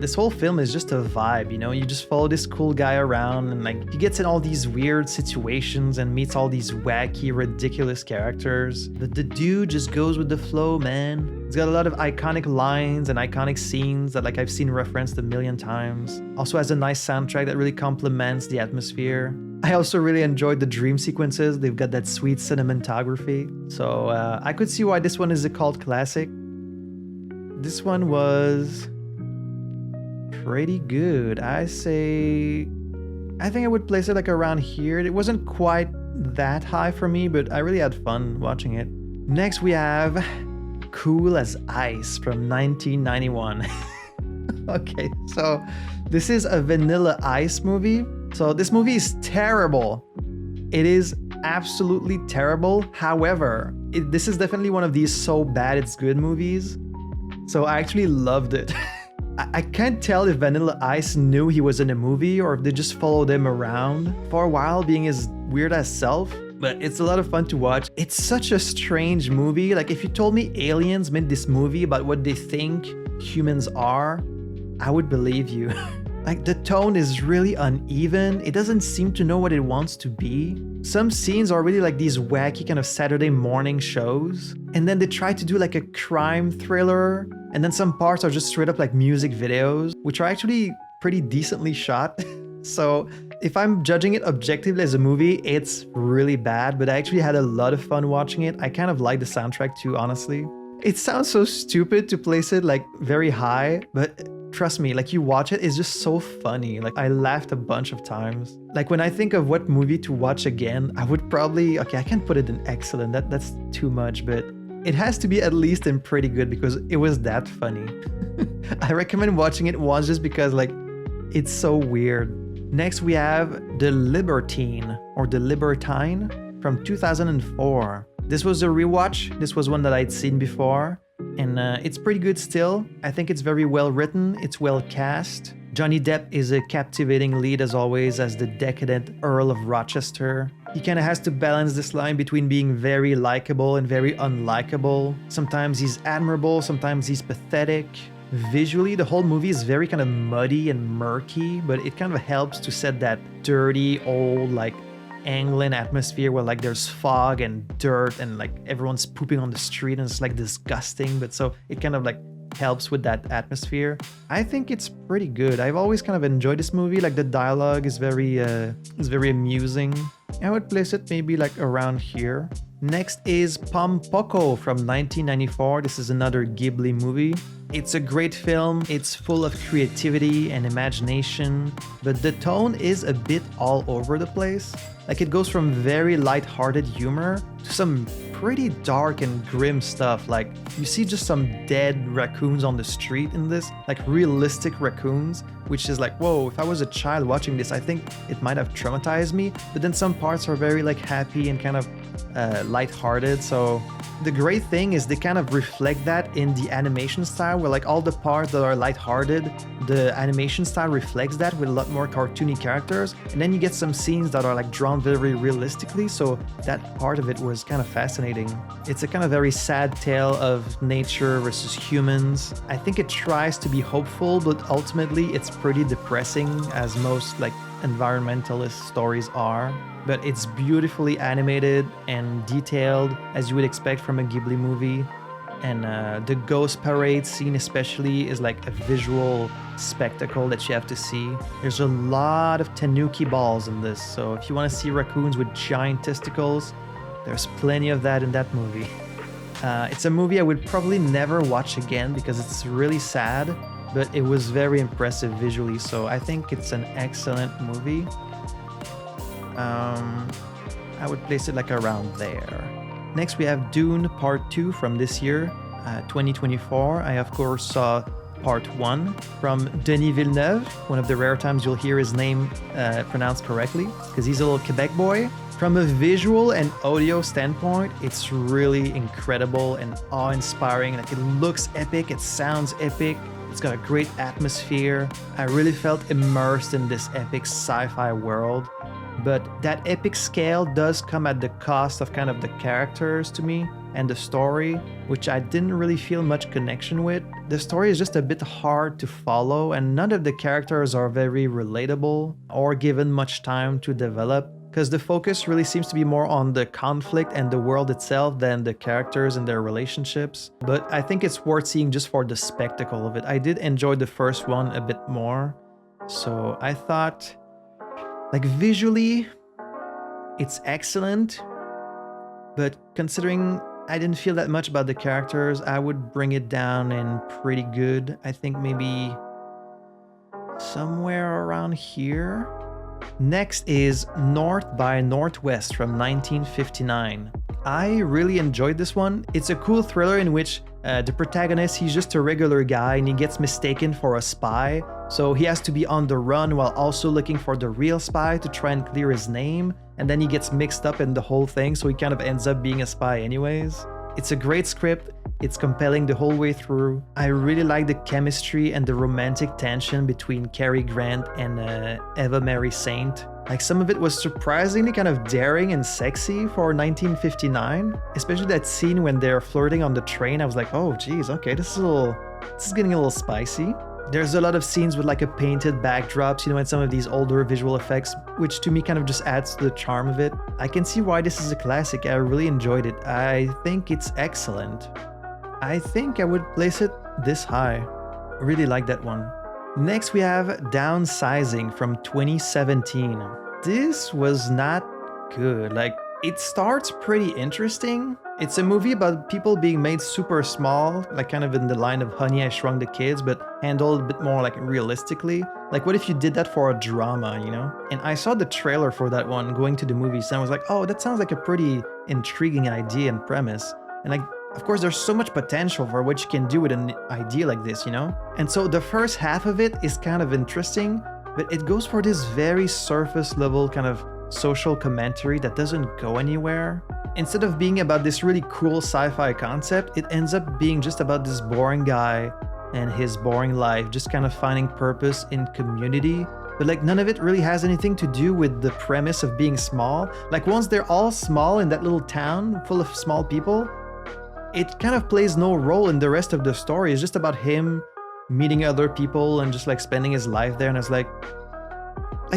This whole film is just a vibe, you know? You just follow this cool guy around and like he gets in all these weird situations and meets all these wacky, ridiculous characters. But the dude just goes with the flow, man. It's got a lot of iconic lines and iconic scenes that like I've seen referenced a million times. Also has a nice soundtrack that really complements the atmosphere. I also really enjoyed the dream sequences. They've got that sweet cinematography. So I could see why this one is a cult classic. This one was pretty good. I think I would place it like around here. It wasn't quite that high for me, but I really had fun watching it. Next we have Cool as Ice from 1991. Okay, so this is a Vanilla Ice movie. So this movie is terrible. It is absolutely terrible. However, this is definitely one of these so bad it's good movies. So I actually loved it. I can't tell if Vanilla Ice knew he was in a movie or if they just followed him around for a while being his weird-ass self, but it's a lot of fun to watch. It's such a strange movie. Like, if you told me aliens made this movie about what they think humans are, I would believe you. Like, the tone is really uneven. It doesn't seem to know what it wants to be. Some scenes are really like these wacky kind of Saturday morning shows. And then they try to do like a crime thriller. And then some parts are just straight up like music videos, which are actually pretty decently shot. So if I'm judging it objectively as a movie, it's really bad, but I actually had a lot of fun watching it. I kind of like the soundtrack too, honestly. It sounds so stupid to place it like very high, but trust me, like you watch it, it's just so funny. Like I laughed a bunch of times. Like when I think of what movie to watch again, I would probably, okay, I can't put it in excellent, that's too much, but it has to be at least in pretty good because it was that funny. I recommend watching it once just because like it's so weird. Next we have The Libertine or The Libertine from 2004. This was a rewatch. This was one that I'd seen before. And it's pretty good still. I think it's very well written. It's well cast. Johnny Depp is a captivating lead as always as the decadent Earl of Rochester. He kind of has to balance this line between being very likable and very unlikable. Sometimes he's admirable, sometimes he's pathetic. Visually, the whole movie is very kind of muddy and murky, but it kind of helps to set that dirty, old, like England atmosphere where like there's fog and dirt and like everyone's pooping on the street and it's like disgusting, but so it kind of like helps with that atmosphere. I think it's pretty good. I've always kind of enjoyed this movie. Like the dialogue is very amusing. I would place it maybe like around here. Next is Pompoko from 1994. This is another Ghibli movie. It's a great film. It's full of creativity and imagination, but the tone is a bit all over the place. Like it goes from very light-hearted humor to some pretty dark and grim stuff. Like you see just some dead raccoons on the street in this, like realistic raccoons, which is like, whoa, if I was a child watching this, I think it might have traumatized me. But then some parts are very like happy and kind of light-hearted. So the great thing is they kind of reflect that in the animation style, where like all the parts that are light-hearted, the animation style reflects that with a lot more cartoony characters. And then you get some scenes that are like drawn very realistically. So that part of it was kind of fascinating. It's a kind of very sad tale of nature versus humans. I think it tries to be hopeful, but ultimately it's pretty depressing, as most like environmentalist stories are. But it's beautifully animated and detailed, as you would expect from a Ghibli movie. And the ghost parade scene especially is like a visual spectacle that you have to see. There's a lot of tanuki balls in this, so if you want to see raccoons with giant testicles, There's plenty of that in that movie. It's a movie I would probably never watch again because it's really sad, but it was very impressive visually, so I think it's an excellent movie. I would place it like around there. Next, we have Dune Part 2 from this year, 2024. I, of course, saw Part 1 from Denis Villeneuve, one of the rare times you'll hear his name pronounced correctly, because he's a little Quebec boy. From a visual and audio standpoint, it's really incredible and awe-inspiring. Like, it looks epic, it sounds epic, it's got a great atmosphere. I really felt immersed in this epic sci-fi world. But that epic scale does come at the cost of kind of the characters to me and the story, which I didn't really feel much connection with. The story is just a bit hard to follow, and none of the characters are very relatable or given much time to develop, because the focus really seems to be more on the conflict and the world itself than the characters and their relationships. But I think it's worth seeing just for the spectacle of it. I did enjoy the first one a bit more, so I thought, like, visually, it's excellent, but considering I didn't feel that much about the characters, I would bring it down in pretty good. I think maybe somewhere around here. Next is North by Northwest from 1959. I really enjoyed this one. It's a cool thriller in which the protagonist, he's just a regular guy and he gets mistaken for a spy. So he has to be on the run while also looking for the real spy to try and clear his name. And then he gets mixed up in the whole thing, so he kind of ends up being a spy anyways. It's a great script. It's compelling the whole way through. I really like the chemistry and the romantic tension between Cary Grant and Eva Mary Saint. Like, some of it was surprisingly kind of daring and sexy for 1959, especially that scene when they're flirting on the train. I was like, oh geez, okay, this is getting a little spicy. There's a lot of scenes with like a painted backdrops, and some of these older visual effects, which to me kind of just adds to the charm of it. I can see why this is a classic. I really enjoyed it. I think it's excellent. I think I would place it this high. I really like that one. Next, we have Downsizing from 2017. This was not good. Like, it starts pretty interesting. It's a movie about people being made super small, like kind of in the line of Honey, I Shrunk the Kids, but handled a bit more like realistically. Like, what if you did that for a drama, And I saw the trailer for that one going to the movies, and I was like, oh, that sounds like a pretty intriguing idea and premise. And like, of course, there's so much potential for what you can do with an idea like this, And so the first half of it is kind of interesting, but it goes for this very surface level kind of social commentary that doesn't go anywhere. Instead of being about this really cool sci-fi concept, it ends up being just about this boring guy and his boring life, just kind of finding purpose in community. But like, none of it really has anything to do with the premise of being small. Like, once they're all small in that little town full of small people, it kind of plays no role in the rest of the story. It's just about him meeting other people and just like spending his life there. And it's like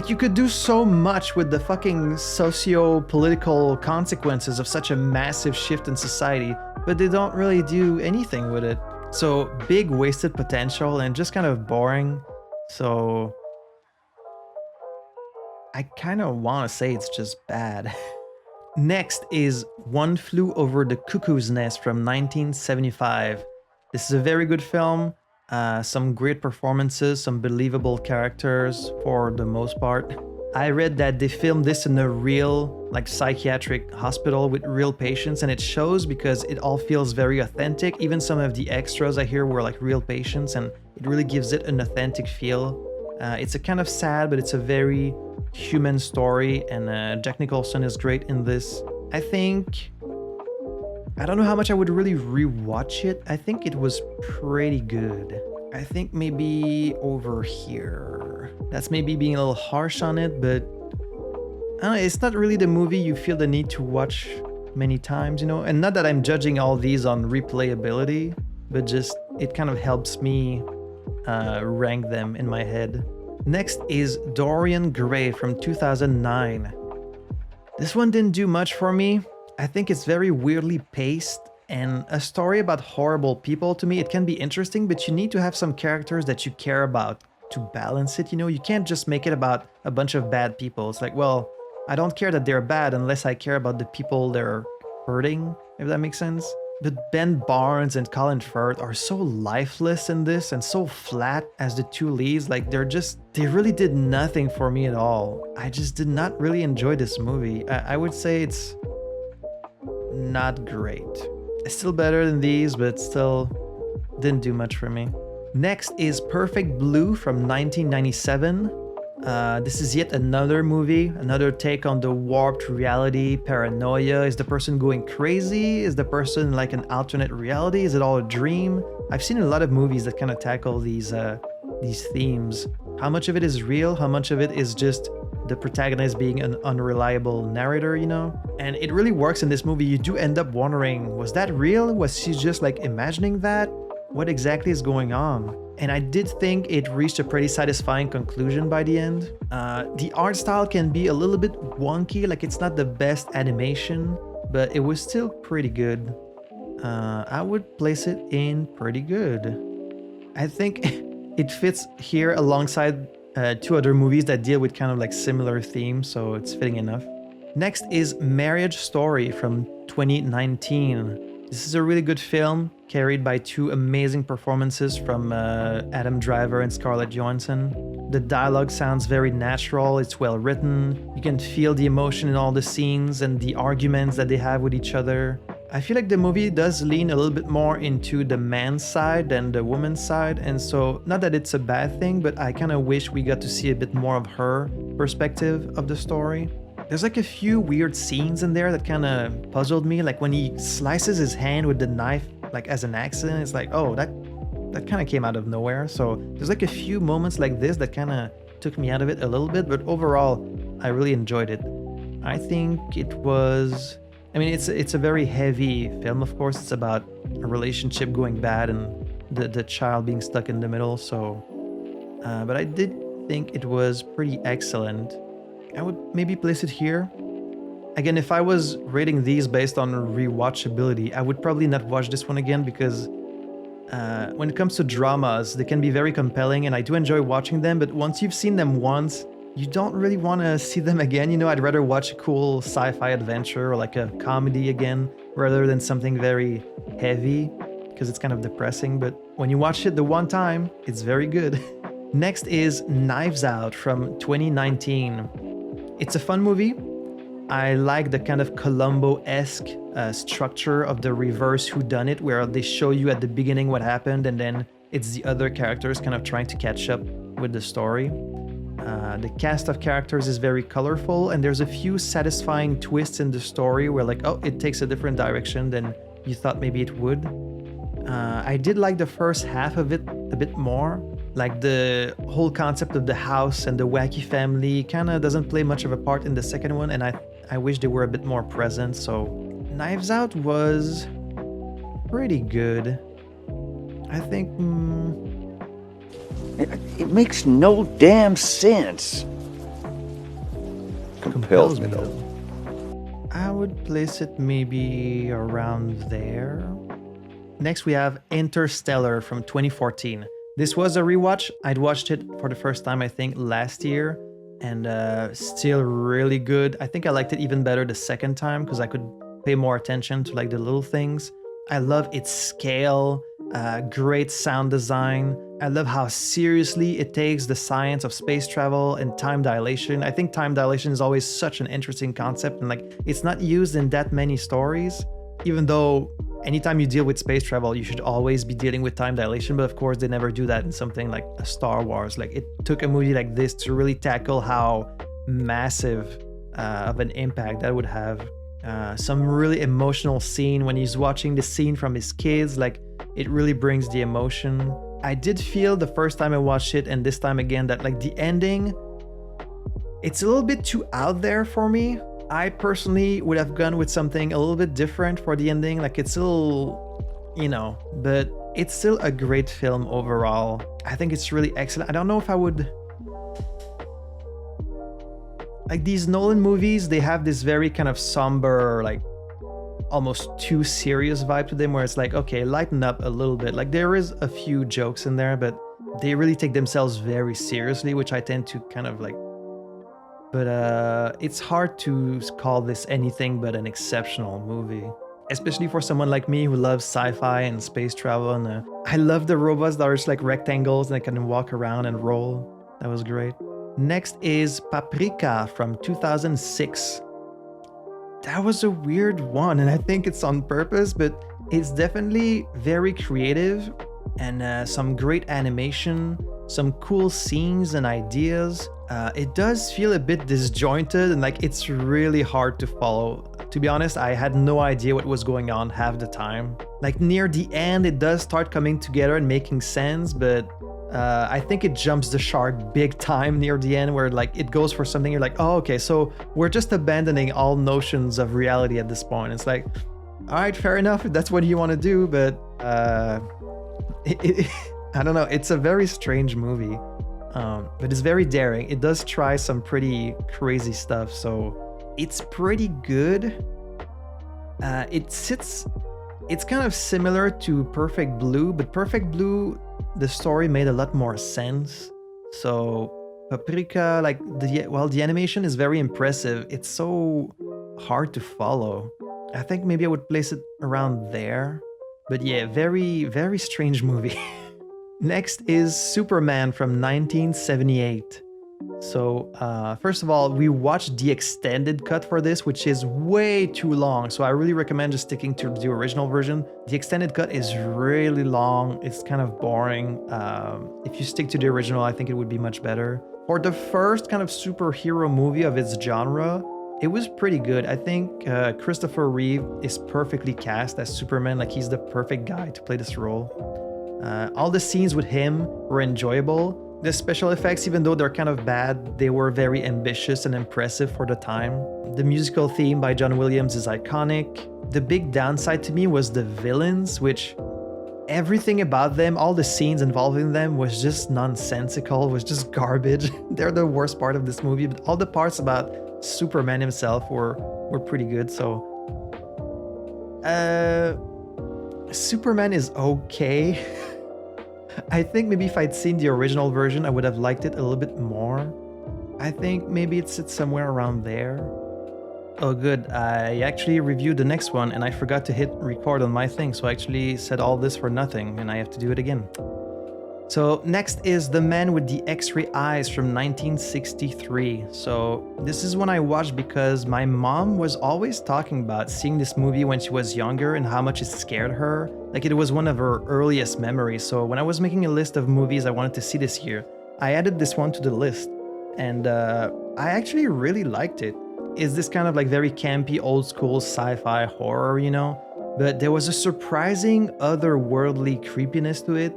you could do so much with the fucking socio-political consequences of such a massive shift in society, but they don't really do anything with it. So big wasted potential and just kind of boring. So I kind of want to say it's just bad. Next is One Flew Over the Cuckoo's Nest from 1975. This is a very good film. Some great performances, some believable characters for the most part. I read that they filmed this in a real, like, psychiatric hospital with real patients, and it shows because it all feels very authentic. Even some of the extras I hear were like real patients, and it really gives it an authentic feel. It's a kind of sad, but it's a very human story, and Jack Nicholson is great in this. I don't know how much I would really rewatch it. I think it was pretty good. I think maybe over here. That's maybe being a little harsh on it, but I don't know, it's not really the movie you feel the need to watch many times, And not that I'm judging all these on replayability, but just it kind of helps me rank them in my head. Next is Dorian Gray from 2009. This one didn't do much for me. I think it's very weirdly paced, and a story about horrible people, to me, it can be interesting, but you need to have some characters that you care about to balance it, You can't just make it about a bunch of bad people. It's like, well, I don't care that they're bad unless I care about the people they're hurting, if that makes sense. But Ben Barnes and Colin Firth are so lifeless in this and so flat as the two leads. Like they really did nothing for me at all. I just did not really enjoy this movie. I would say it's not great. It's still better than these, but still didn't do much for me. Next is Perfect Blue from 1997. This is yet another movie, another take on the warped reality, paranoia. Is the person going crazy? Is the person like an alternate reality? Is it all a dream? I've seen a lot of movies that kind of tackle these themes. How much of it is real? How much of it is just the protagonist being an unreliable narrator, you know? And it really works in this movie. You do end up wondering, was that real? Was she just like imagining that? What exactly is going on? And I did think it reached a pretty satisfying conclusion by the end. The art style can be a little bit wonky, like it's not the best animation, but it was still pretty good. I would place it in pretty good. I think it fits here alongside two other movies that deal with kind of like similar themes, so it's fitting enough. Next is Marriage Story from 2019. This is a really good film, carried by two amazing performances from Adam Driver and Scarlett Johansson. The dialogue sounds very natural, it's well written, you can feel the emotion in all the scenes and the arguments that they have with each other. I feel like the movie does lean a little bit more into the man's side than the woman's side, and so not that it's a bad thing, but I kind of wish we got to see a bit more of her perspective of the story. There's like a few weird scenes in there that kind of puzzled me, like when he slices his hand with the knife like as an accident. It's like, oh, that kind of came out of nowhere. So there's like a few moments like this that kind of took me out of it a little bit, but overall I really enjoyed it. I think it was, I mean, it's a very heavy film, of course. It's about a relationship going bad and the child being stuck in the middle, so but I did think it was pretty excellent. I would maybe place it here. Again, if I was rating these based on rewatchability, I would probably not watch this one again because when it comes to dramas, they can be very compelling and I do enjoy watching them, but once you've seen them once, you don't really want to see them again. You know, I'd rather watch a cool sci-fi adventure or like a comedy again rather than something very heavy because it's kind of depressing, but when you watch it the one time, it's very good. Next is Knives Out from 2019. It's a fun movie. I like the kind of Columbo-esque structure of the reverse whodunit, where they show you at the beginning what happened and then it's the other characters kind of trying to catch up with the story. The cast of characters is very colorful and there's a few satisfying twists in the story where like, oh, it takes a different direction than you thought maybe it would. I did like the first half of it a bit more. Like the whole concept of the house and the wacky family kind of doesn't play much of a part in the second one, and I wish they were a bit more present. So Knives Out was pretty good. I think it makes no damn sense. Compels me though. I would place it maybe around there. Next we have Interstellar from 2014. This was a rewatch. I'd watched it for the first time, I think, last year, and still really good. I think I liked it even better the second time because I could pay more attention to like the little things. I love its scale, great sound design. I love how seriously it takes the science of space travel and time dilation. I think time dilation is always such an interesting concept, and like it's not used in that many stories, even though anytime you deal with space travel, you should always be dealing with time dilation, but of course they never do that in something like a Star Wars. Like it took a movie like this to really tackle how massive of an impact that would have. Some really emotional scene when he's watching the scene from his kids, like it really brings the emotion. I did feel the first time I watched it and this time again that like the ending, it's a little bit too out there for me. I personally would have gone with something a little bit different for the ending. Like it's a little, you know, but it's still a great film overall. I think it's really excellent. I don't know if I would... Like these Nolan movies, they have this very kind of somber, like almost too serious vibe to them where it's like, okay, lighten up a little bit. Like there is a few jokes in there, but they really take themselves very seriously, which I tend to kind of like but it's hard to call this anything but an exceptional movie. Especially for someone like me who loves sci-fi and space travel, and I love the robots that are just like rectangles and they can walk around and roll. That was great. Next is Paprika from 2006. That was a weird one, and I think it's on purpose, but it's definitely very creative and some great animation, some cool scenes and ideas. It does feel a bit disjointed and like it's really hard to follow. To be honest, I had no idea what was going on half the time. Like near the end, it does start coming together and making sense, but I think it jumps the shark big time near the end where like it goes for something you're like, oh, okay, so we're just abandoning all notions of reality at this point. It's like, all right, fair enough if that's what you want to do, but I don't know. It's a very strange movie, but it's very daring. It does try some pretty crazy stuff, so it's pretty good. It's kind of similar to Perfect Blue, but Perfect Blue, the story made a lot more sense. So Paprika, like the animation is very impressive. It's so hard to follow. I think maybe I would place it around there. But yeah, very, very strange movie. Next is Superman from 1978. So first of all, we watched the extended cut for this, which is way too long. So I really recommend just sticking to the original version. The extended cut is really long. It's kind of boring. If you stick to the original, I think it would be much better. For the first kind of superhero movie of its genre, it was pretty good. I think Christopher Reeve is perfectly cast as Superman. Like he's the perfect guy to play this role. All the scenes with him were enjoyable. The special effects, even though they're kind of bad, they were very ambitious and impressive for the time. The musical theme by John Williams is iconic. The big downside to me was the villains, which everything about them, all the scenes involving them was just nonsensical, was just garbage. They're the worst part of this movie, but all the parts about Superman himself were pretty good. So Superman is okay. I think maybe if I'd seen the original version, I would have liked it a little bit more. I think maybe it sits somewhere around there. Oh good, I actually reviewed the next one and I forgot to hit record on my thing, so I actually said all this for nothing and I have to do it again. So next is The Man with the X-Ray Eyes from 1963. So this is one I watched because my mom was always talking about seeing this movie when she was younger and how much it scared her. Like it was one of her earliest memories. So when I was making a list of movies I wanted to see this year, I added this one to the list. And I actually really liked it. It's this kind of like very campy old school sci-fi horror, you know? But there was a surprising otherworldly creepiness to it.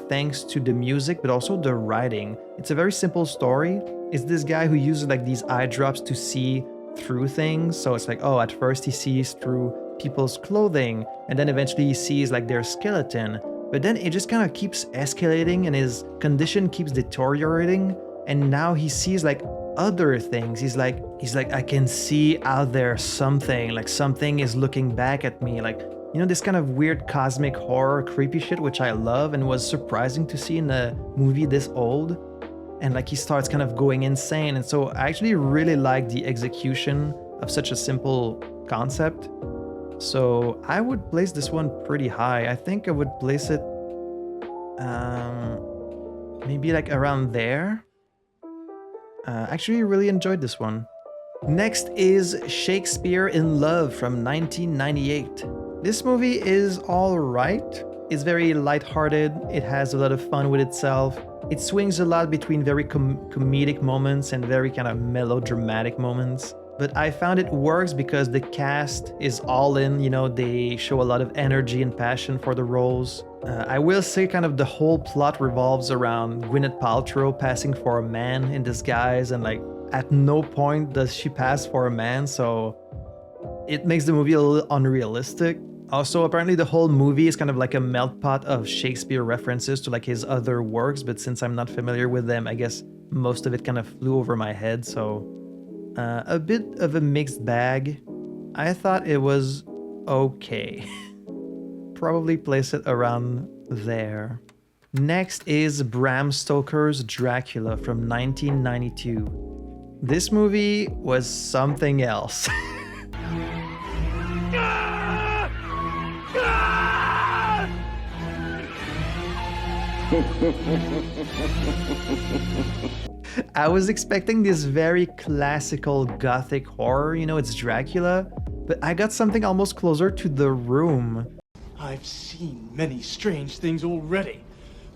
Thanks to the music, but also the writing. It's a very simple story. It's this guy who uses like these eye drops to see through things. So it's like, oh, at first he sees through people's clothing, and then eventually he sees like their skeleton. But then it just kind of keeps escalating and his condition keeps deteriorating. And now he sees like other things. He's like, I can see out there something, like something is looking back at me. Like, you know, this kind of weird cosmic horror, creepy shit, which I love and was surprising to see in a movie this old. And like he starts kind of going insane. And so I actually really like the execution of such a simple concept. So I would place this one pretty high. I think I would place it maybe like around there. Actually really enjoyed this one. Next is Shakespeare in Love from 1998. This movie is all right. It's very lighthearted. It has a lot of fun with itself. It swings a lot between very comedic moments and very kind of melodramatic moments. But I found it works because the cast is all in, you know, they show a lot of energy and passion for the roles. I will say kind of the whole plot revolves around Gwyneth Paltrow passing for a man in disguise, and like at no point does she pass for a man, so it makes the movie a little unrealistic. Also, apparently the whole movie is kind of like a melt pot of Shakespeare references to like his other works, but since I'm not familiar with them, I guess most of it kind of flew over my head, so a bit of a mixed bag. I thought it was okay. Probably place it around there. Next is Bram Stoker's Dracula from 1992. This movie was something else. I was expecting this very classical gothic horror, you know, it's Dracula, but I got something almost closer to The Room. I've seen many strange things already.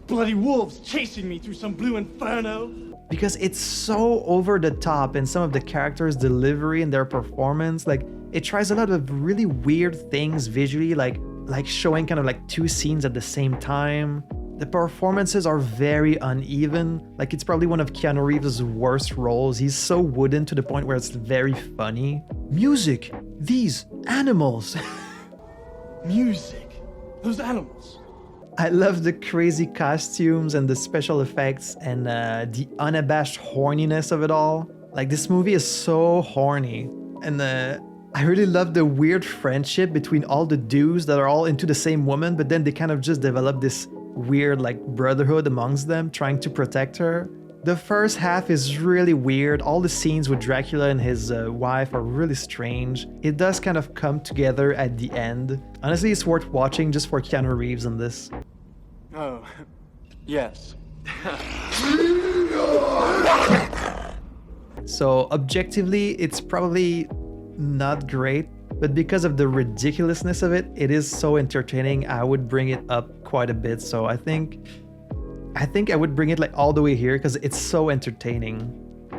Bloody wolves chasing me through some blue inferno. Because it's so over the top in some of the characters' delivery and their performance. Like, it tries a lot of really weird things visually, like showing kind of like two scenes at the same time. The performances are very uneven. Like, it's probably one of Keanu Reeves' worst roles. He's so wooden to the point where it's very funny. Music, these animals. Music, those animals. I love the crazy costumes and the special effects and the unabashed horniness of it all. Like, this movie is so horny. And I really love the weird friendship between all the dudes that are all into the same woman, but then they kind of just develop this weird like brotherhood amongst them trying to protect her. The first half is really weird. All the scenes with Dracula and his wife are really strange. It does kind of come together at the end. Honestly, it's worth watching just for Keanu Reeves in this. Oh, yes. So objectively, it's probably not great, but because of the ridiculousness of it, it is so entertaining. I would bring it up quite a bit. So I think I would bring it like all the way here because it's so entertaining.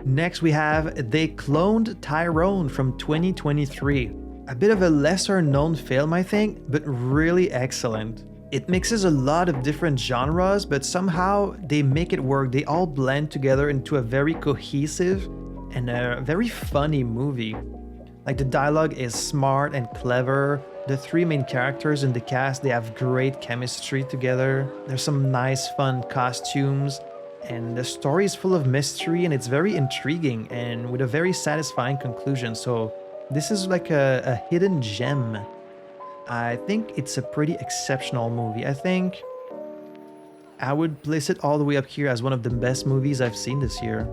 Next we have They Cloned Tyrone from 2023. A bit of a lesser known film, I think, but really excellent. It mixes a lot of different genres, but somehow they make it work. They all blend together into a very cohesive and a very funny movie. Like, the dialogue is smart and clever. The three main characters in the cast, they have great chemistry together. There's some nice, fun costumes. And the story is full of mystery and it's very intriguing and with a very satisfying conclusion. So this is like a hidden gem. I think it's a pretty exceptional movie. I think I would place it all the way up here as one of the best movies I've seen this year.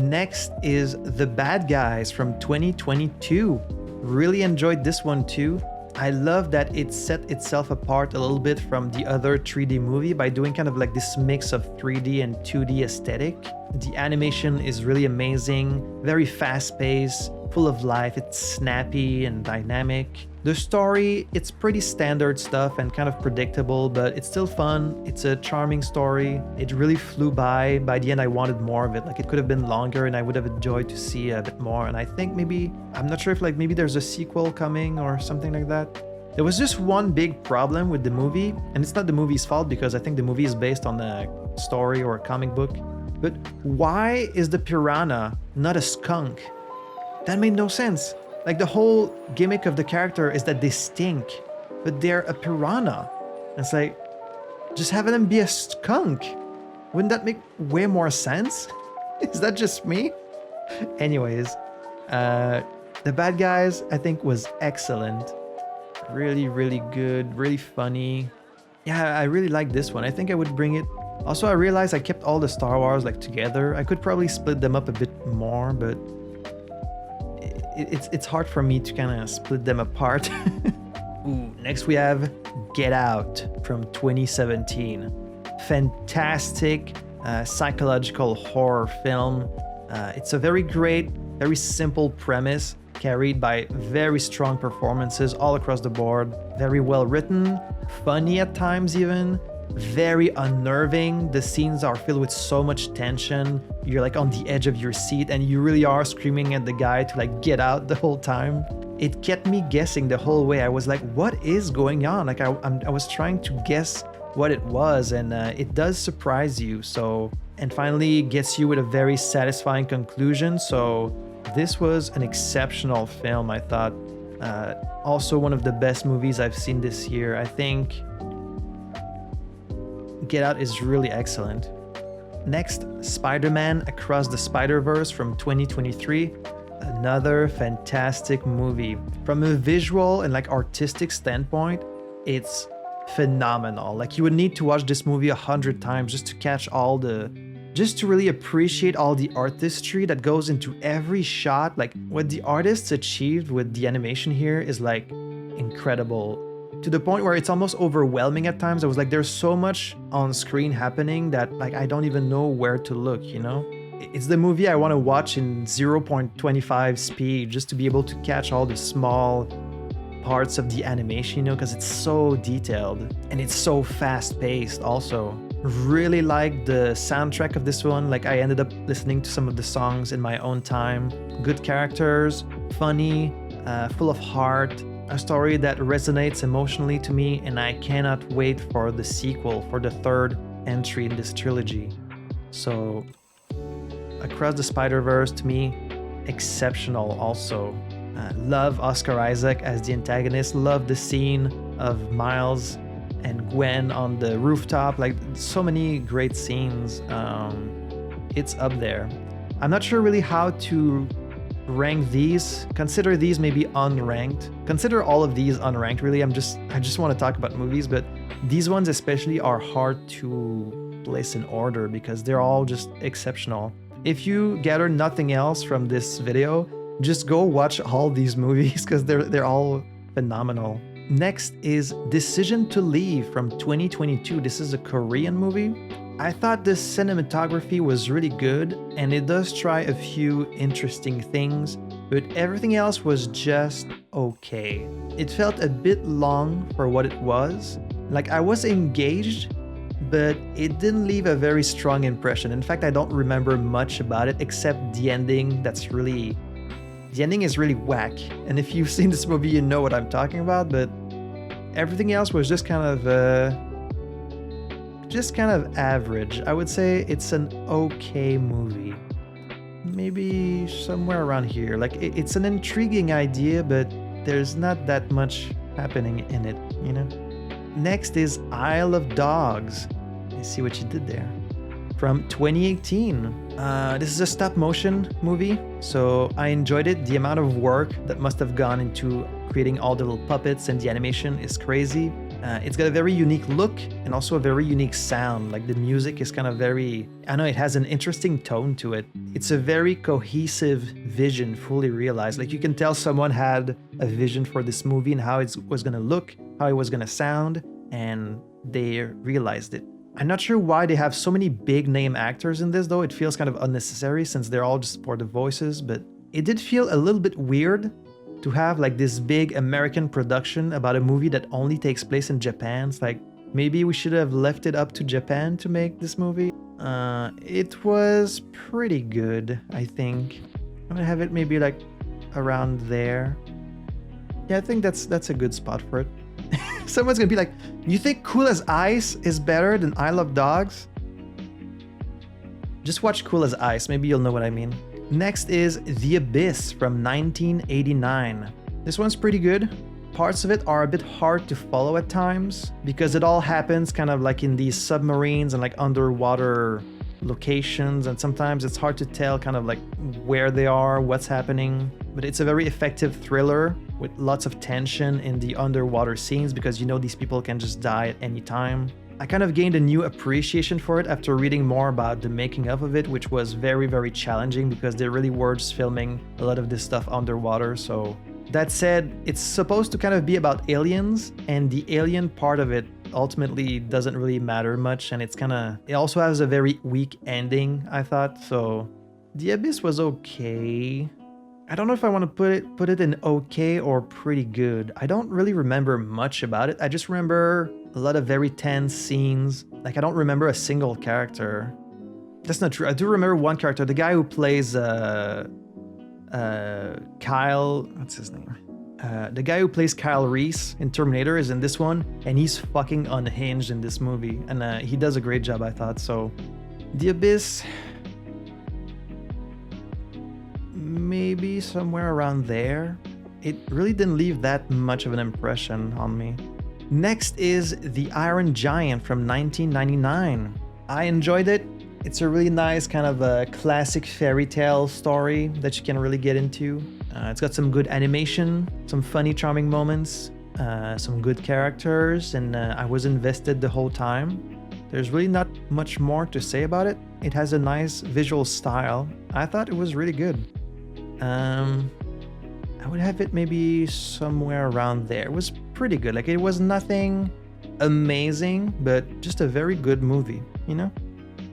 Next is The Bad Guys from 2022. Really enjoyed this one too. I love that it set itself apart a little bit from the other 3D movie by doing kind of like this mix of 3D and 2D aesthetic. The animation is really amazing, very fast-paced, full of life. It's snappy and dynamic. The story, it's pretty standard stuff and kind of predictable, but it's still fun. It's a charming story. It really flew by. By the end, I wanted more of it. Like, it could have been longer and I would have enjoyed to see a bit more. And I think maybe, I'm not sure if like maybe there's a sequel coming or something like that. There was just one big problem with the movie, and it's not the movie's fault because I think the movie is based on a story or a comic book. But why is the piranha not a skunk? That made no sense. Like, the whole gimmick of the character is that they stink, but they're a piranha. It's like, just having them be a skunk. Wouldn't that make way more sense? Is that just me? Anyways, The Bad Guys, I think, was excellent. Really, really good, really funny. Yeah, I really like this one. I think I would bring it. Also, I realized I kept all the Star Wars like together. I could probably split them up a bit more, but it's hard for me to kind of split them apart. Ooh, next we have Get Out from 2017. Fantastic psychological horror film. It's a very great, very simple premise carried by very strong performances all across the board. Very well written, funny at times even. Very unnerving. The scenes are filled with so much tension. You're like on the edge of your seat and you really are screaming at the guy to like get out the whole time. It kept me guessing the whole way. I was like, what is going on? Like, I was trying to guess what it was, and it does surprise you. So, and finally gets you with a very satisfying conclusion. So this was an exceptional film, I thought. Also one of the best movies I've seen this year. I think Get Out is really excellent. Next, Spider-Man Across the Spider-Verse from 2023. Another fantastic movie. From a visual and like artistic standpoint, it's phenomenal. Like, you would need to watch this movie 100 times just to catch all the just to really appreciate all the artistry that goes into every shot. Like what the artists achieved with the animation here is like incredible, to the point where it's almost overwhelming at times. I was like, there's so much on screen happening that like I don't even know where to look, you know? It's the movie I want to watch in 0.25 speed just to be able to catch all the small parts of the animation, you know, because it's so detailed and it's so fast paced also. Really like the soundtrack of this one. Like I ended up listening to some of the songs in my own time. Good characters, funny, full of heart, a story that resonates emotionally to me, and I cannot wait for the sequel, for the third entry in this trilogy. So Across the Spider-Verse, to me, exceptional also. Love Oscar Isaac as the antagonist, love the scene of Miles and Gwen on the rooftop, like so many great scenes. It's up there. I'm not sure really how to rank these. Consider these maybe unranked. Consider all of these unranked really. I just want to talk about movies, but these ones especially are hard to place in order because they're all just exceptional. If you gather nothing else from this video, just go watch all these movies because they're all phenomenal. Next is Decision to Leave from 2022. This is a Korean movie. I thought the cinematography was really good and it does try a few interesting things, but everything else was just okay. It felt a bit long for what it was. Like I was engaged, but it didn't leave a very strong impression. In fact, I don't remember much about it except the ending. The ending is really whack. And if you've seen this movie, you know what I'm talking about, but everything else was just kind of average. I would say it's an okay movie. Maybe somewhere around here. Like it's an intriguing idea, but there's not that much happening in it, you know? Next is Isle of Dogs. I see what you did there. From 2018. This is a stop motion movie, so I enjoyed it. The amount of work that must have gone into creating all the little puppets and the animation is crazy. It's got a very unique look and also a very unique sound. Like the music is kind of very, I know it has an interesting tone to it. It's a very cohesive vision, fully realized. Like you can tell someone had a vision for this movie and how it was gonna look, how it was gonna sound, and they realized it. I'm not sure why they have so many big name actors in this though. It feels kind of unnecessary since they're all just supportive voices, but it did feel a little bit weird to have like this big American production about a movie that only takes place in Japan. It's like, maybe we should have left it up to Japan to make this movie. It was pretty good, I think. I'm gonna have it maybe like around there. Yeah, I think that's a good spot for it. Someone's gonna be like, you think Cool as Ice is better than Isle of Dogs? Just watch Cool as Ice, maybe you'll know what I mean. Next is The Abyss from 1989. This one's pretty good. Parts of it are a bit hard to follow at times because it all happens kind of like in these submarines and like underwater locations, and sometimes it's hard to tell kind of like where they are, what's happening. But it's a very effective thriller with lots of tension in the underwater scenes because you know these people can just die at any time. I kind of gained a new appreciation for it after reading more about the making of it, which was very, very challenging because they really were just filming a lot of this stuff underwater. So that said, it's supposed to kind of be about aliens, and the alien part of it ultimately doesn't really matter much, and it also has a very weak ending, I thought. So The Abyss was okay. I don't know if I want to put it in okay or pretty good. I don't really remember much about it. I just remember a lot of very tense scenes. Like I don't remember a single character. That's not true. I do remember one character, the guy who plays Kyle, what's his name? The guy who plays Kyle Reese in Terminator is in this one, and he's fucking unhinged in this movie, and he does a great job, I thought. So The Abyss, maybe somewhere around there. It really didn't leave that much of an impression on me. Next is The Iron Giant from 1999. I enjoyed it. It's a really nice kind of a classic fairy tale story that you can really get into. It's got some good animation, some funny, charming moments, some good characters, and I was invested the whole time. There's really not much more to say about it. It has a nice visual style. I thought it was really good. I would have it maybe somewhere around there. It was pretty good. Like, it was nothing amazing, but just a very good movie, you know?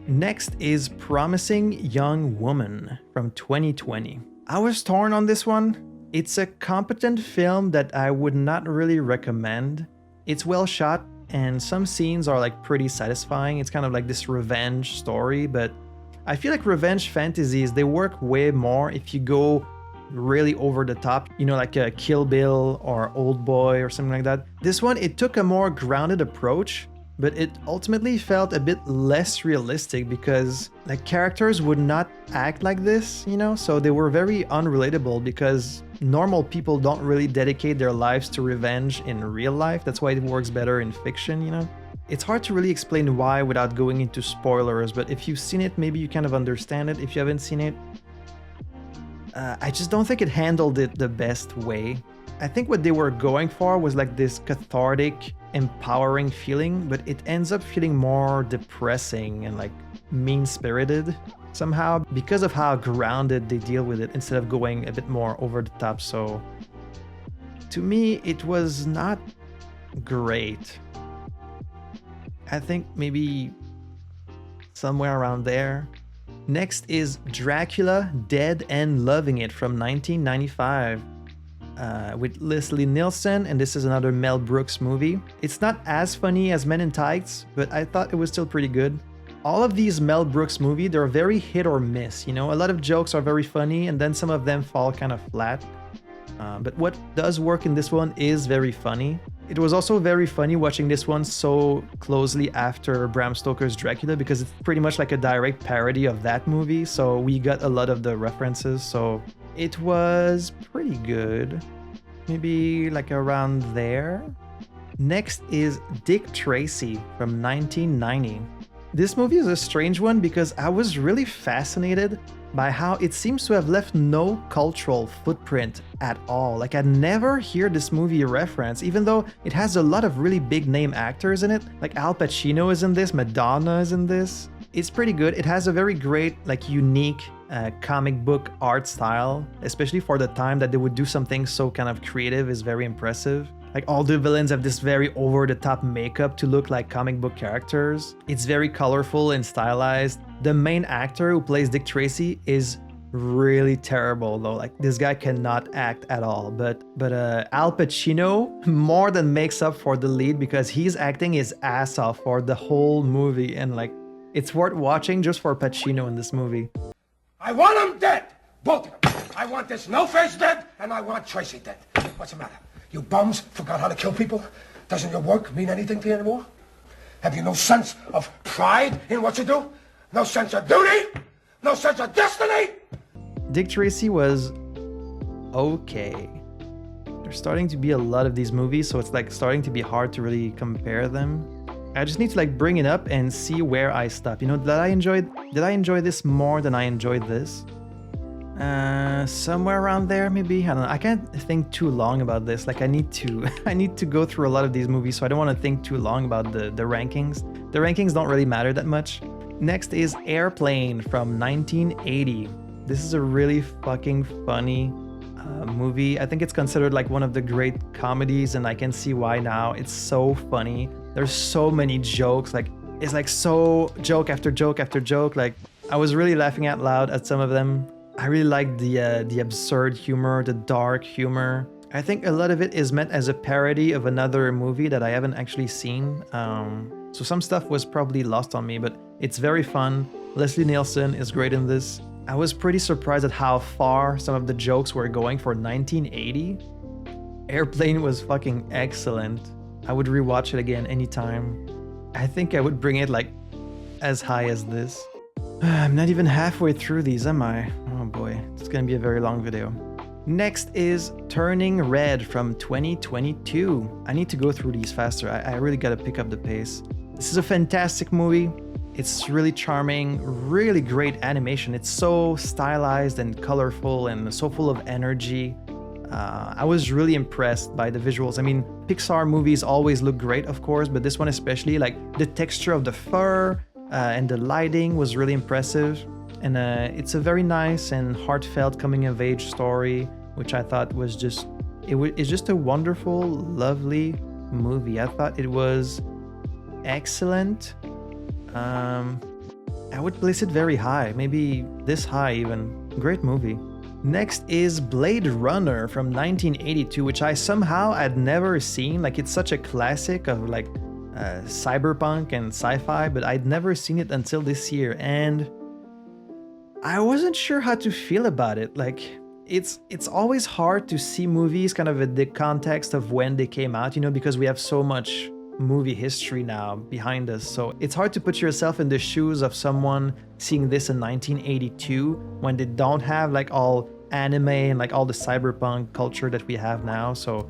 Next is Promising Young Woman from 2020. I was torn on this one. It's a competent film that I would not really recommend. It's well shot and some scenes are like pretty satisfying. It's kind of like this revenge story, but I feel like revenge fantasies, they work way more if you go really over the top, you know, like a Kill Bill or Old Boy or something like that. This one, it took a more grounded approach, but it ultimately felt a bit less realistic because like characters would not act like this, you know, so they were very unrelatable because normal people don't really dedicate their lives to revenge in real life. That's why it works better in fiction, you know. It's hard to really explain why without going into spoilers, but if you've seen it, maybe you kind of understand it. If you haven't seen it, I just don't think it handled it the best way. I think what they were going for was like this cathartic, empowering feeling, but it ends up feeling more depressing and like mean-spirited somehow because of how grounded they deal with it instead of going a bit more over the top. So to me, it was not great. I think maybe somewhere around there. Next is Dracula, Dead and Loving It from 1995 with Leslie Nielsen, and this is another Mel Brooks movie. It's not as funny as Men in Tights, but I thought it was still pretty good. All of these Mel Brooks movies, they're very hit or miss, you know? A lot of jokes are very funny, and then some of them fall kind of flat. But what does work in this one is very funny. It was also very funny watching this one so closely after Bram Stoker's Dracula because it's pretty much like a direct parody of that movie, so we got a lot of the references, so it was pretty good. Maybe like around there. Next is Dick Tracy from 1990. This movie is a strange one because I was really fascinated by how it seems to have left no cultural footprint at all. Like, I never hear this movie referenced, even though it has a lot of really big name actors in it. Like Al Pacino is in this, Madonna is in this. It's pretty good. It has a very great, like, unique comic book art style, especially for the time that they would do something so kind of creative is very impressive. Like, all the villains have this very over-the-top makeup to look like comic book characters. It's very colorful and stylized. The main actor who plays Dick Tracy is really terrible, though. Like, this guy cannot act at all. But Al Pacino more than makes up for the lead because he's acting his ass off for the whole movie. And, like, it's worth watching just for Pacino in this movie. I want them dead! Both of them! I want this no-face dead, and I want Tracy dead. What's the matter? You bums forgot how to kill people? Doesn't your work mean anything to you anymore? Have you no sense of pride in what you do? No sense of duty? No sense of destiny? Dick Tracy was okay. There's starting to be a lot of these movies, so it's like starting to be hard to really compare them. I just need to like bring it up and see where I stop. You know, did I enjoy this more than I enjoyed this? Somewhere around there, maybe. I don't know. I can't think too long about this. Like, I need to go through a lot of these movies, so I don't want to think too long about the rankings. The rankings don't really matter that much. Next is Airplane from 1980. This is a really fucking funny movie. I think it's considered like one of the great comedies, and I can see why now. It's so funny. There's so many jokes. Like, it's like so joke after joke after joke. Like, I was really laughing out loud at some of them. I really like the absurd humor, the dark humor. I think a lot of it is meant as a parody of another movie that I haven't actually seen. So some stuff was probably lost on me, but it's very fun. Leslie Nielsen is great in this. I was pretty surprised at how far some of the jokes were going for 1980. Airplane was fucking excellent. I would rewatch it again anytime. I think I would bring it like as high as this. I'm not even halfway through these, am I? Oh boy, it's gonna be a very long video. Next is Turning Red from 2022. I need to go through these faster. I really gotta pick up the pace. This is a fantastic movie. It's really charming, really great animation. It's so stylized and colorful and so full of energy. I was really impressed by the visuals. I mean, Pixar movies always look great, of course, but this one especially, like the texture of the fur, and the lighting was really impressive. And it's a very nice and heartfelt coming-of-age story, which I thought was just it's just a wonderful, lovely movie. I thought it was excellent. I would place it very high, maybe this high even. Great movie. Next is Blade Runner from 1982, which I somehow had never seen. Like, it's such a classic of like cyberpunk and sci-fi, but I'd never seen it until this year, and I wasn't sure how to feel about it. Like, it's always hard to see movies kind of in the context of when they came out, you know, because we have so much movie history now behind us. So it's hard to put yourself in the shoes of someone seeing this in 1982 when they don't have like all anime and like all the cyberpunk culture that we have now. So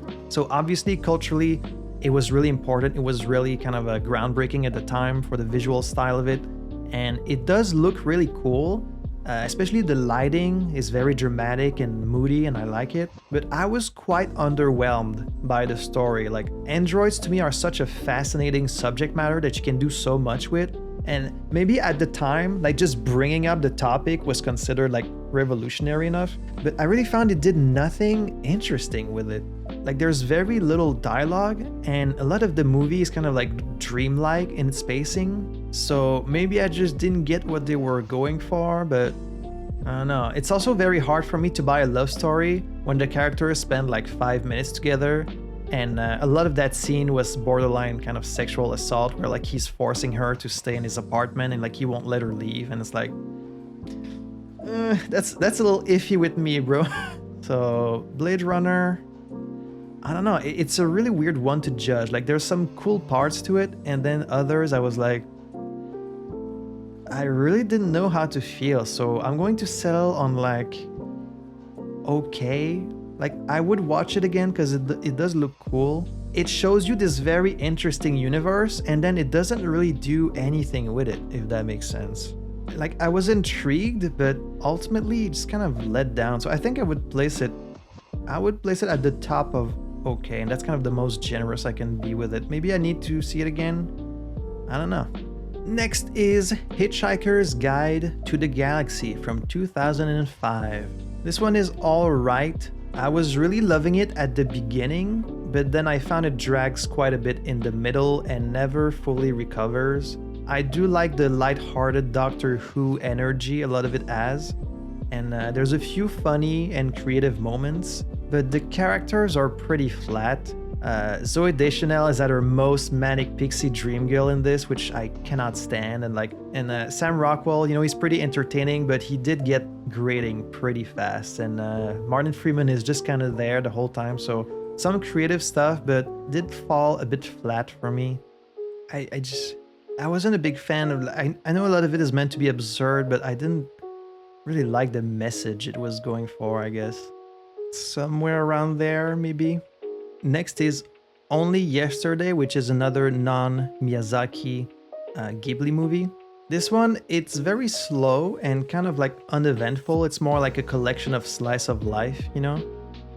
obviously culturally it was really important. It was really kind of a groundbreaking at the time for the visual style of it, and it does look really cool. Especially the lighting is very dramatic and moody, and I like it. But I was quite underwhelmed by the story. Like, androids to me are such a fascinating subject matter that you can do so much with. And maybe at the time, like just bringing up the topic was considered like revolutionary enough. But I really found it did nothing interesting with it. Like, there's very little dialogue, and a lot of the movie is kind of like dreamlike in its pacing. So maybe I just didn't get what they were going for, but I don't know. It's also very hard for me to buy a love story when the characters spend like 5 minutes together, and a lot of that scene was borderline kind of sexual assault, where like he's forcing her to stay in his apartment and like he won't let her leave, and it's like that's a little iffy with me, bro. So Blade Runner, I don't know, it's a really weird one to judge. Like, there's some cool parts to it, and then others I was like, I really didn't know how to feel. So I'm going to settle on like okay. Like, I would watch it again because it does look cool. It shows you this very interesting universe, and then it doesn't really do anything with it, if that makes sense. Like, I was intrigued, but ultimately just kind of let down. So I think I would place it at the top of okay, and that's kind of the most generous I can be with it. Maybe I need to see it again. I don't know. Next is Hitchhiker's Guide to the Galaxy from 2005. This one is alright. I was really loving it at the beginning, but then I found it drags quite a bit in the middle and never fully recovers. I do like the light-hearted Doctor Who energy a lot of it has, and there's a few funny and creative moments, but the characters are pretty flat. Zooey Deschanel is at her most manic pixie dream girl in this, which I cannot stand, and Sam Rockwell, you know, he's pretty entertaining, but he did get grating pretty fast, and Martin Freeman is just kind of there the whole time, so some creative stuff, but did fall a bit flat for me. I wasn't a big fan of, I know a lot of it is meant to be absurd, but I didn't really like the message it was going for, I guess. Somewhere around there, maybe. Next is Only Yesterday, which is another non-Miyazaki Ghibli movie. This one, it's very slow and kind of like uneventful. It's more like a collection of slice of life, you know?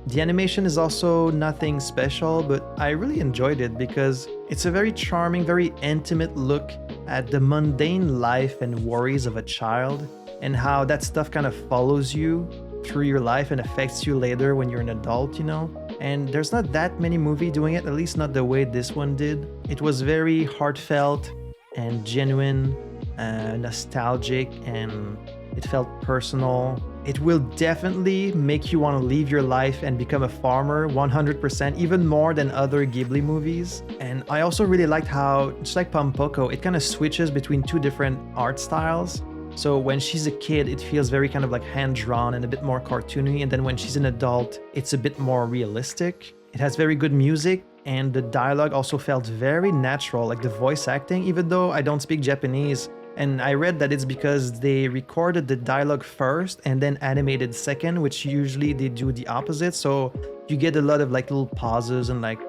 The animation is also nothing special, but I really enjoyed it because it's a very charming, very intimate look at the mundane life and worries of a child, and how that stuff kind of follows you through your life and affects you later when you're an adult, you know? And there's not that many movies doing it, at least not the way this one did. It was very heartfelt and genuine, nostalgic, and it felt personal. It will definitely make you want to leave your life and become a farmer 100%, even more than other Ghibli movies. And I also really liked how, just like Pompoko, it kind of switches between two different art styles. So when she's a kid, it feels very kind of like hand-drawn and a bit more cartoony, and then when she's an adult, it's a bit more realistic. It has very good music, and the dialogue also felt very natural, like the voice acting, even though I don't speak Japanese. And I read that it's because they recorded the dialogue first and then animated second, which usually they do the opposite. So you get a lot of like little pauses and like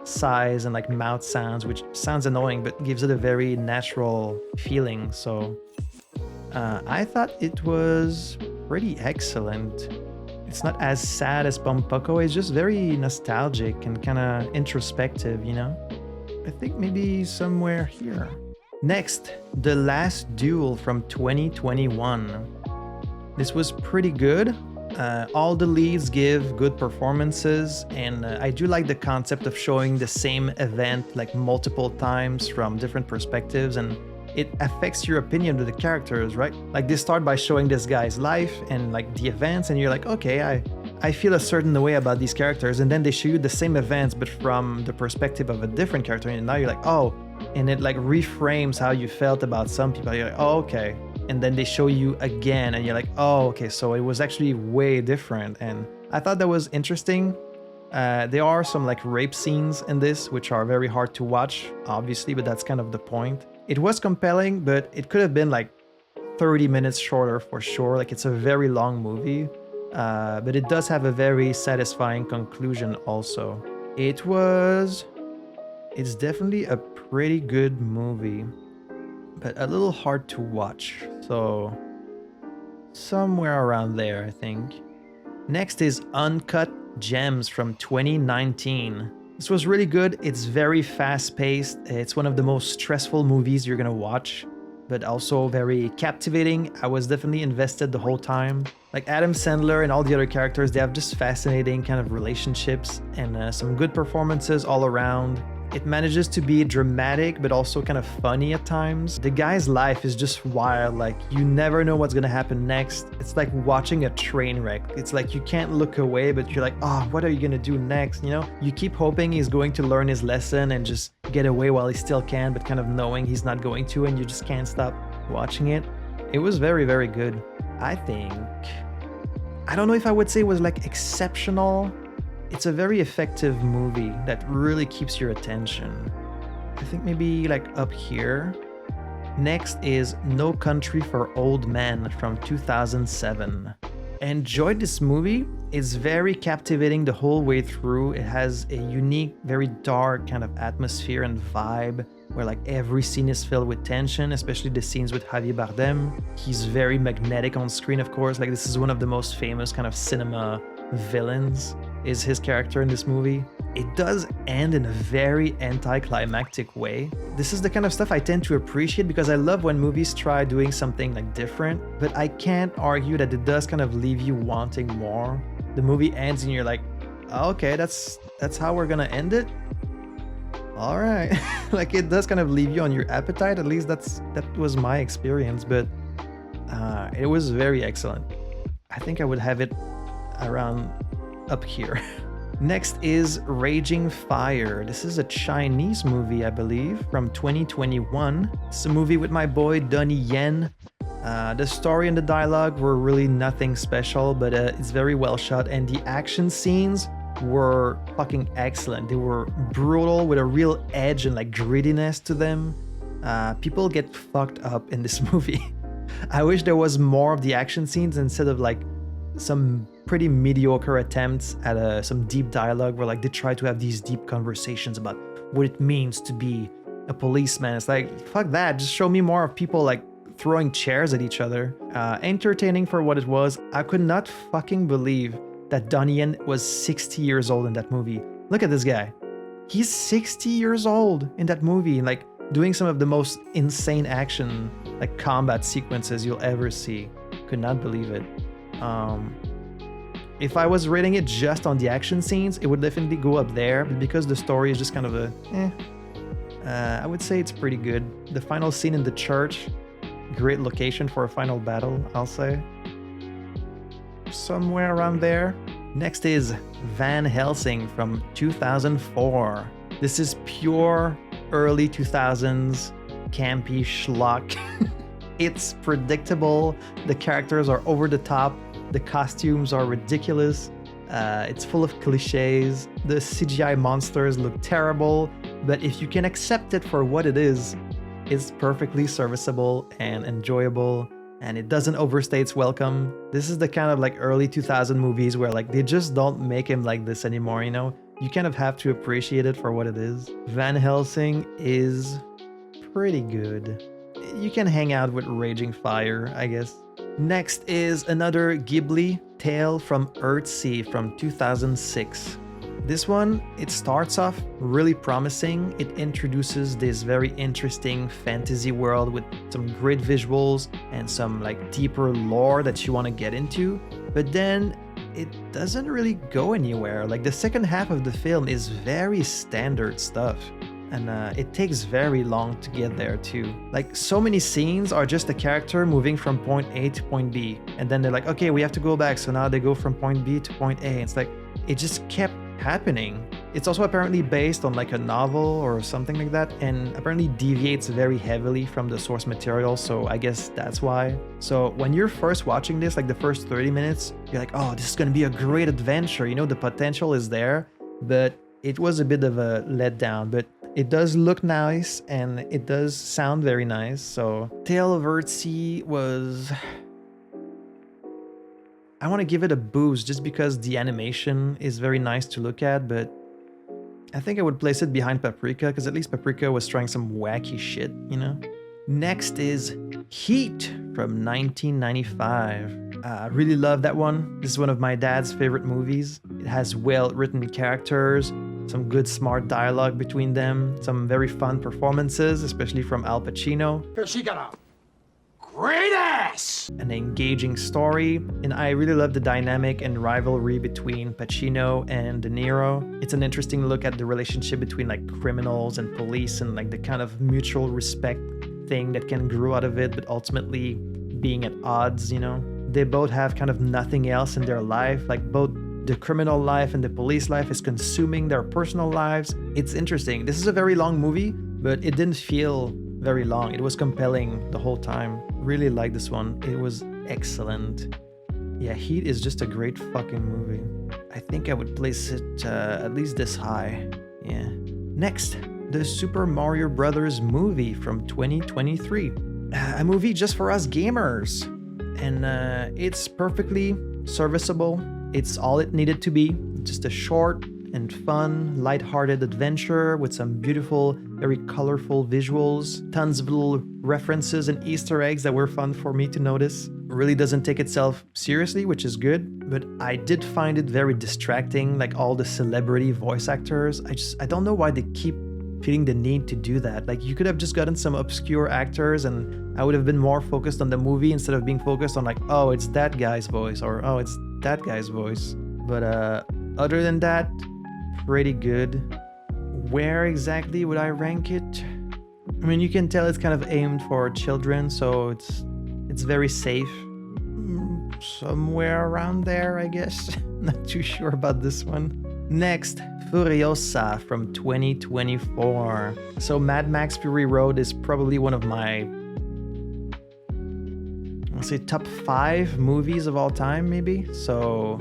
sighs and like mouth sounds, which sounds annoying, but gives it a very natural feeling. So I thought it was pretty excellent. It's not as sad as Pompoko, it's just very nostalgic and kind of introspective, you know? I think maybe somewhere here. Next, The Last Duel from 2021. This was pretty good. All the leads give good performances, and I do like the concept of showing the same event like multiple times from different perspectives, and it affects your opinion of the characters, right? Like they start by showing this guy's life and like the events, and you're like, okay, I feel a certain way about these characters, and then they show you the same events but from the perspective of a different character, and now you're like, oh, and it like reframes how you felt about some people. You're like, oh, okay. And then they show you again and you're like, oh, okay, so it was actually way different. And I thought that was interesting. There are some like rape scenes in this, which are very hard to watch, obviously, but that's kind of the point. It was compelling, but it could have been like 30 minutes shorter for sure. Like it's a very long movie, but it does have a very satisfying conclusion also. It's definitely a pretty good movie, but a little hard to watch. So somewhere around there, I think. Next is Uncut Gems from 2019. This was really good. It's very fast-paced. It's one of the most stressful movies you're gonna watch, but also very captivating. I was definitely invested the whole time. Like Adam Sandler and all the other characters, they have just fascinating kind of relationships and some good performances all around. It manages to be dramatic, but also kind of funny at times. The guy's life is just wild. Like, you never know what's gonna happen next. It's like watching a train wreck. It's like you can't look away, but you're like, oh, what are you gonna do next? You know, you keep hoping he's going to learn his lesson and just get away while he still can, but kind of knowing he's not going to, and you just can't stop watching it. It was very, very good. I don't know if I would say it was like exceptional. It's a very effective movie that really keeps your attention. I think maybe like up here. Next is No Country for Old Men from 2007. I enjoyed this movie. It's very captivating the whole way through. It has a unique, very dark kind of atmosphere and vibe where like every scene is filled with tension, especially the scenes with Javier Bardem. He's very magnetic on screen, of course. Like this is one of the most famous kind of cinema villains, is his character in this movie. It does end in a very anticlimactic way. This is the kind of stuff I tend to appreciate because I love when movies try doing something like different, but I can't argue that it does kind of leave you wanting more. The movie ends and you're like, oh, okay, that's how we're gonna end it? All right. Like it does kind of leave you on your appetite. At least that was my experience, but it was very excellent. I think I would have it around up here. Next is Raging Fire. This is a Chinese movie, I believe, from 2021. It's a movie with my boy Donnie Yen. The story and the dialogue were really nothing special, but it's very well shot, and the action scenes were fucking excellent. They were brutal with a real edge and like grittiness to them. People get fucked up in this movie. I wish there was more of the action scenes instead of like some pretty mediocre attempts at some deep dialogue where like they try to have these deep conversations about what it means to be a policeman. It's like, fuck that, just show me more of people like throwing chairs at each other. Entertaining for what it was. I could not fucking believe that Donnie Yen was 60 years old in that movie. Look at this guy. He's 60 years old in that movie, like doing some of the most insane action, like combat sequences you'll ever see. Could not believe it. If I was rating it just on the action scenes, it would definitely go up there, but because the story is just kind of I would say it's pretty good. The final scene in the church, great location for a final battle, I'll say. Somewhere around there. Next is Van Helsing from 2004. This is pure early 2000s campy schlock. It's predictable, the characters are over the top, the costumes are ridiculous, it's full of cliches, the CGI monsters look terrible, but if you can accept it for what it is, it's perfectly serviceable and enjoyable, and it doesn't overstay its welcome. This is the kind of like early 2000 movies where like they just don't make him like this anymore, you know? You kind of have to appreciate it for what it is. Van Helsing is pretty good. You can hang out with Raging Fire, I guess. Next is another Ghibli, Tale from Earthsea from 2006. This one, it starts off really promising. It introduces this very interesting fantasy world with some great visuals and some like deeper lore that you want to get into. But then it doesn't really go anywhere. Like the second half of the film is very standard stuff. And it takes very long to get there too. Like so many scenes are just a character moving from point A to point B. And then they're like, okay, we have to go back. So now they go from point B to point A. It's like, it just kept happening. It's also apparently based on like a novel or something like that, and apparently deviates very heavily from the source material, so I guess that's why. So when you're first watching this, like the first 30 minutes, you're like, oh, this is gonna be a great adventure, you know, the potential is there, but it was a bit of a letdown. But it does look nice and it does sound very nice. So Tale of Earthsea was... I want to give it a boost just because the animation is very nice to look at, but I think I would place it behind Paprika because at least Paprika was trying some wacky shit, you know? Next is Heat from 1995. I really love that one. This is one of my dad's favorite movies. It has well-written characters, some good smart dialogue between them, some very fun performances, especially from Al Pacino. Here, she got a great ass! An engaging story, and I really love the dynamic and rivalry between Pacino and De Niro. It's an interesting look at the relationship between like criminals and police and like the kind of mutual respect thing that can grow out of it, but ultimately being at odds, you know? They both have kind of nothing else in their life, like both the criminal life and the police life is consuming their personal lives. It's interesting. This is a very long movie, but it didn't feel very long. It was compelling the whole time. Really like this one. It was excellent. Yeah, Heat is just a great fucking movie. I think I would place it at least this high. Yeah. Next, the Super Mario Brothers movie from 2023. A movie just for us gamers. And it's perfectly serviceable. It's all it needed to be. Just a short and fun, light-hearted adventure with some beautiful, very colorful visuals, tons of little references and Easter eggs that were fun for me to notice. It really doesn't take itself seriously, which is good, but I did find it very distracting, like all the celebrity voice actors. I don't know why they keep feeling the need to do that. Like you could have just gotten some obscure actors and I would have been more focused on the movie instead of being focused on like, oh, it's that guy's voice or oh, it's that guy's voice. But other than that, pretty good. Where exactly would I rank it? I mean, you can tell it's kind of aimed for children, so it's very safe. Somewhere around there, I guess. Not too sure about this one. Next, Furiosa from 2024. So Mad Max Fury Road is probably one of my, I'll say top 5 movies of all time, maybe. So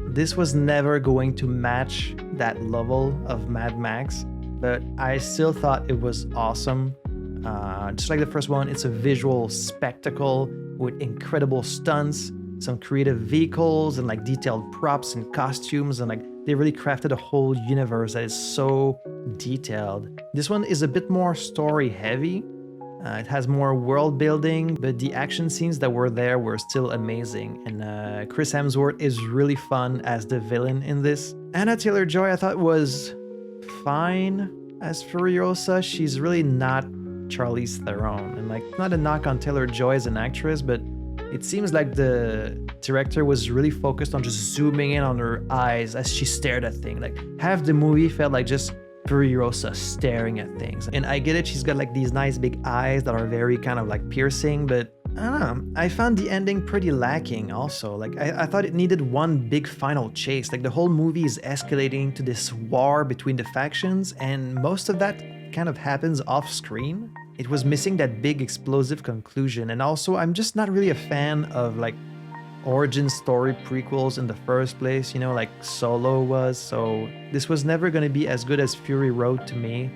this was never going to match that level of Mad Max, but I still thought it was awesome. Just like the first one, it's a visual spectacle with incredible stunts, some creative vehicles, and like detailed props and costumes, and like they really crafted a whole universe that is so detailed. This one is a bit more story heavy. It has more world building, but the action scenes that were there were still amazing. And Chris Hemsworth is really fun as the villain in this. Anna Taylor-Joy I thought was fine as Furiosa. She's really not Charlize Theron. And like, not a knock on Taylor-Joy as an actress, but it seems like the director was really focused on just zooming in on her eyes as she stared at things. Like half the movie felt like just Furiosa staring at things. And I get it, she's got like these nice big eyes that are very kind of like piercing, but I don't know. I found the ending pretty lacking also. Like I thought it needed one big final chase. Like the whole movie is escalating to this war between the factions, and most of that kind of happens off screen. It was missing that big explosive conclusion. And also I'm just not really a fan of like origin story prequels in the first place, you know, like Solo was. So this was never going to be as good as Fury Road to me.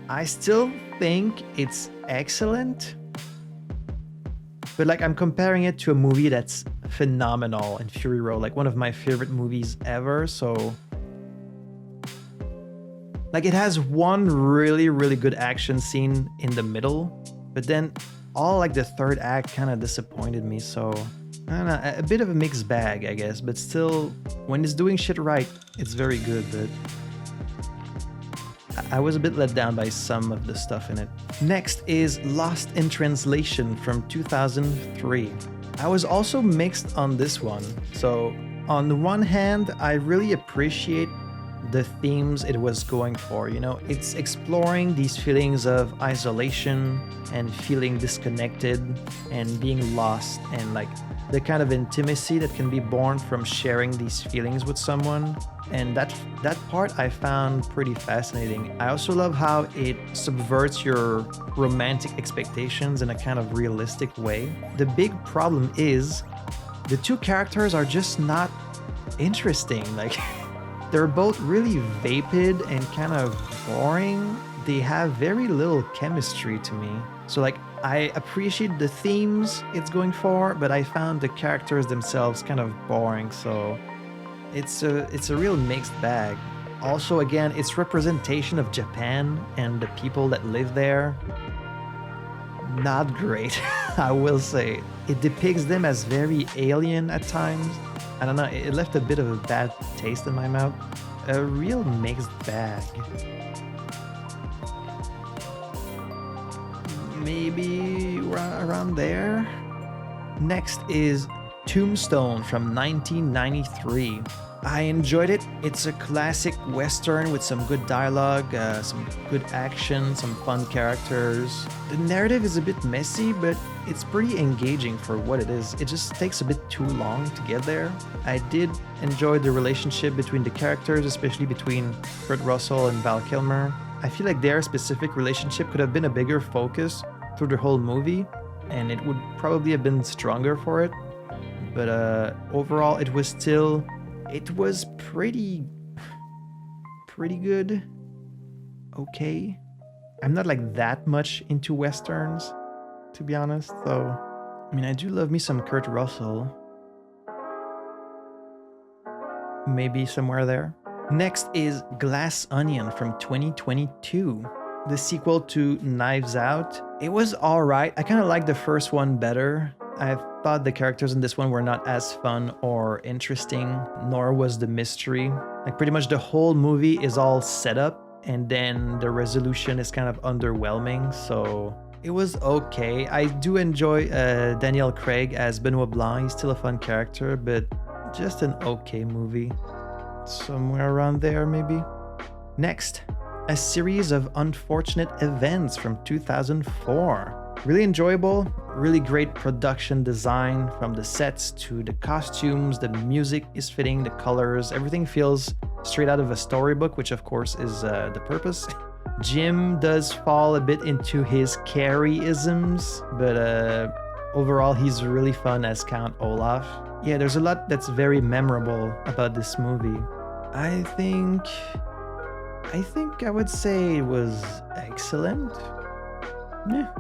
I still think it's excellent, but like I'm comparing it to a movie that's phenomenal in Fury Road, like one of my favorite movies ever. So like it has one really, really good action scene in the middle, but then all like the third act kind of disappointed me. So I don't know, a bit of a mixed bag, I guess, but still, when it's doing shit right, it's very good. But I was a bit let down by some of the stuff in it. Next is Lost in Translation from 2003. I was also mixed on this one. So on the one hand, I really appreciate the themes it was going for. You know, it's exploring these feelings of isolation and feeling disconnected and being lost, and like the kind of intimacy that can be born from sharing these feelings with someone. And that part I found pretty fascinating. I also love how it subverts your romantic expectations in a kind of realistic way. The big problem is the two characters are just not interesting. Like they're both really vapid and kind of boring. They have very little chemistry to me. So like I appreciate the themes it's going for, but I found the characters themselves kind of boring. So it's a real mixed bag. Also, again, its representation of Japan and the people that live there, not great, I will say. It depicts them as very alien at times. I don't know, it left a bit of a bad taste in my mouth. A real mixed bag. Maybe around there. Next is Tombstone from 1993. I enjoyed it. It's a classic Western with some good dialogue, some good action, some fun characters. The narrative is a bit messy, but it's pretty engaging for what it is. It just takes a bit too long to get there. I did enjoy the relationship between the characters, especially between Kurt Russell and Val Kilmer. I feel like their specific relationship could have been a bigger focus through the whole movie, and it would probably have been stronger for it. But overall, it was pretty good. Okay. I'm not like that much into Westerns, to be honest, so I mean, I do love me some Kurt Russell. Maybe somewhere there. Next is Glass Onion from 2022. The sequel to Knives Out. It was alright. I kind of liked the first one better. I thought the characters in this one were not as fun or interesting, nor was the mystery. Like pretty much the whole movie is all set up, and then the resolution is kind of underwhelming, so it was okay. I do enjoy Daniel Craig as Benoit Blanc. He's still a fun character, but just an okay movie. Somewhere around there, maybe. Next, A Series of Unfortunate Events from 2004. Really enjoyable, really great production design, from the sets to the costumes. The music is fitting, the colors, everything feels straight out of a storybook, which of course is the purpose. Jim does fall a bit into his Carrie-isms, but overall he's really fun as Count Olaf. Yeah, there's a lot that's very memorable about this movie. I think I would say it was excellent. Yeah.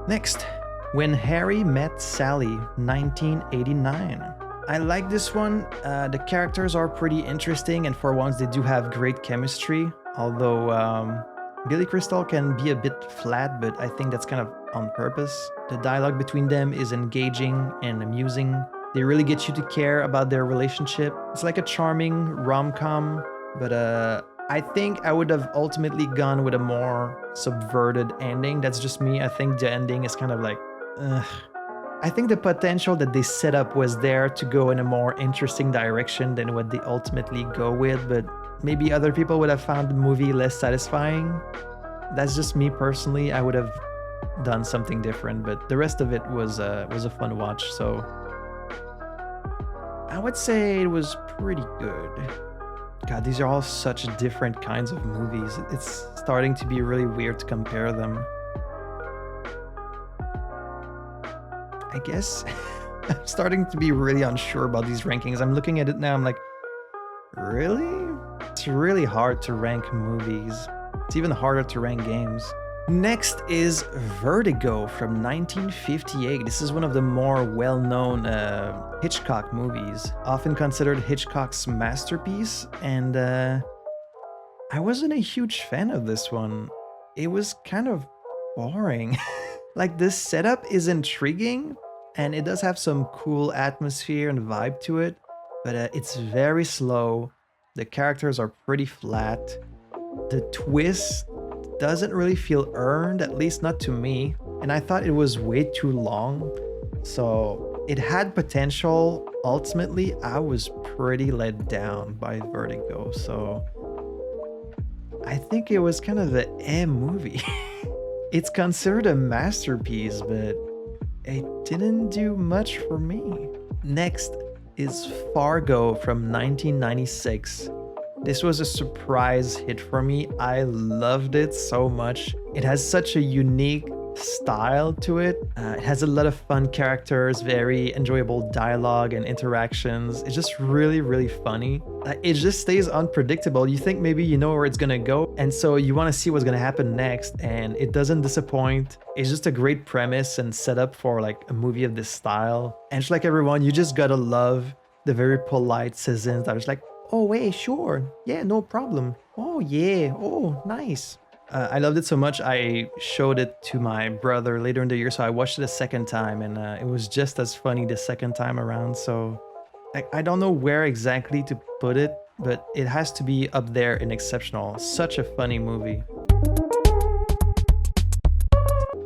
Next, When Harry Met Sally, 1989. I like this one. The characters are pretty interesting, and for once they do have great chemistry, although Billy Crystal can be a bit flat, but I think that's kind of on purpose. The dialogue between them is engaging and amusing. They really get you to care about their relationship. It's like a charming rom-com, but I think I would have ultimately gone with a more subverted ending. That's just me. I think the ending is kind of like, ugh. I think the potential that they set up was there to go in a more interesting direction than what they ultimately go with, but maybe other people would have found the movie less satisfying. That's just me personally. I would have done something different, but the rest of it was a fun watch, so I would say it was pretty good. God, these are all such different kinds of movies. It's starting to be really weird to compare them. I guess I'm starting to be really unsure about these rankings. I'm looking at it now, I'm like, really? It's really hard to rank movies. It's even harder to rank games. Next is Vertigo from 1958. This is one of the more well-known Hitchcock movies, often considered Hitchcock's masterpiece, and I wasn't a huge fan of this one. It was kind of boring. Like, this setup is intriguing, and it does have some cool atmosphere and vibe to it, but it's very slow. The characters are pretty flat. The twist doesn't really feel earned, at least not to me. And I thought it was way too long. So it had potential. Ultimately, I was pretty let down by Vertigo. So I think it was kind of the M movie. It's considered a masterpiece, but it didn't do much for me. Next is Fargo from 1996. This was a surprise hit for me. I loved it so much. It has such a unique style to it. It has a lot of fun characters, very enjoyable dialogue and interactions. It's just really, really funny. It just stays unpredictable. You think maybe you know where it's gonna go, and so you want to see what's gonna happen next, and it doesn't disappoint. It's just a great premise and setup for like a movie of this style. And just like everyone, you just gotta love the very polite citizens that was like, oh wait, sure, yeah, no problem. Oh yeah, oh nice. I loved it so much, I showed it to my brother later in the year, so I watched it a second time, and it was just as funny the second time around. So I don't know where exactly to put it, but it has to be up there in exceptional. Such a funny movie.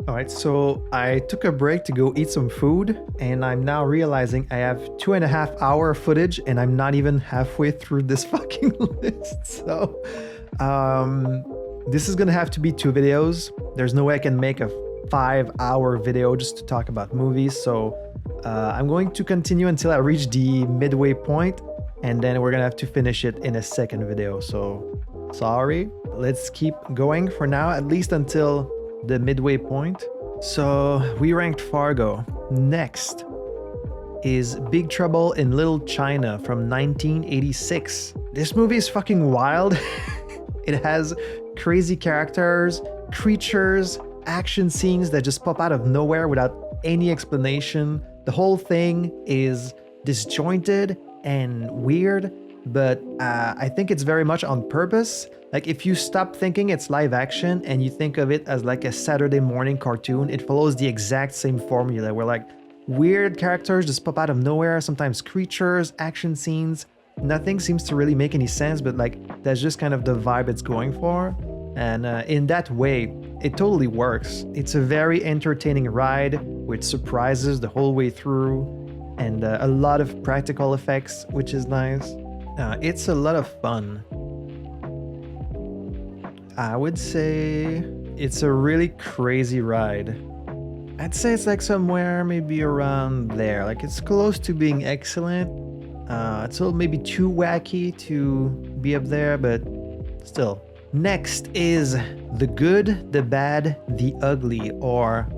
Alright, so I took a break to go eat some food, and I'm now realizing I have 2.5 hour footage, and I'm not even halfway through this fucking list. So, this is gonna have to be 2 videos. There's no way I can make a 5-hour video just to talk about movies. So I'm going to continue until I reach the midway point, and then we're gonna have to finish it in a second video. So sorry, let's keep going for now, at least until the midway point. So we ranked Fargo. Next is Big Trouble in Little China from 1986. This movie is fucking wild. It has crazy characters, creatures, action scenes that just pop out of nowhere without any explanation. The whole thing is disjointed and weird, but I think it's very much on purpose. Like, if you stop thinking it's live action and you think of it as like a Saturday morning cartoon, it follows the exact same formula where like weird characters just pop out of nowhere, sometimes creatures, action scenes. Nothing seems to really make any sense, but like that's just kind of the vibe it's going for. And in that way, it totally works. It's a very entertaining ride with surprises the whole way through, and a lot of practical effects, which is nice. It's a lot of fun. I would say it's a really crazy ride. I'd say it's like somewhere maybe around there. Like, it's close to being excellent. It's a little maybe too wacky to be up there, but still. Next is The Good, the Bad, the Ugly, or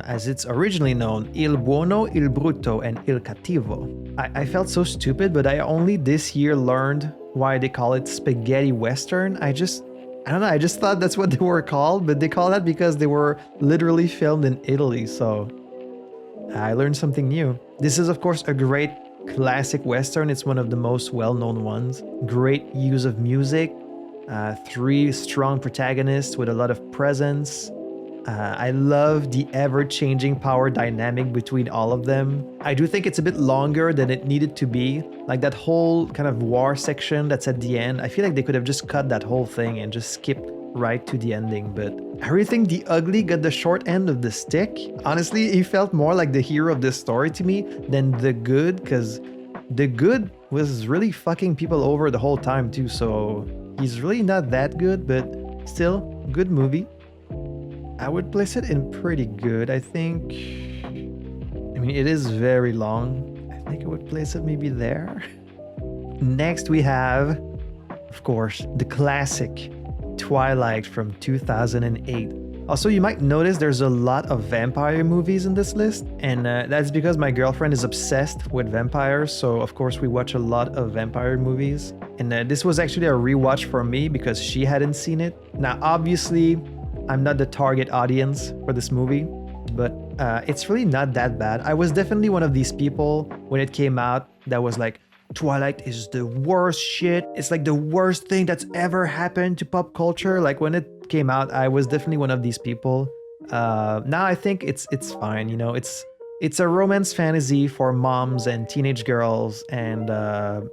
as it's originally known, Il Buono, Il Brutto, and Il Cattivo. I felt so stupid, but I only this year learned why they call it spaghetti western. I don't know, I just thought that's what they were called, but they call that because they were literally filmed in Italy, so I learned something new. This is, of course, a great classic western. It's one of the most well-known ones. Great use of music, 3 strong protagonists with a lot of presence. I love the ever-changing power dynamic between all of them. I do think it's a bit longer than it needed to be. Like that whole kind of war section that's at the end, I feel like they could have just cut that whole thing and just skipped right to the ending. But I really think the Ugly got the short end of the stick. Honestly, he felt more like the hero of this story to me than the Good, because the Good was really fucking people over the whole time too. So he's really not that good, but still, good movie. I would place it in pretty good, I think. I mean, it is very long. I think I would place it maybe there. Next we have, of course, the classic Twilight from 2008. Also, you might notice there's a lot of vampire movies in this list, and that's because my girlfriend is obsessed with vampires, so of course we watch a lot of vampire movies. And this was actually a rewatch for me because she hadn't seen it. Now, obviously, I'm not the target audience for this movie, but it's really not that bad. I was definitely one of these people when it came out that was like, Twilight is the worst shit. It's like the worst thing that's ever happened to pop culture. Like, when it came out, I was definitely one of these people. Now I think it's fine. You know, it's a romance fantasy for moms and teenage girls, and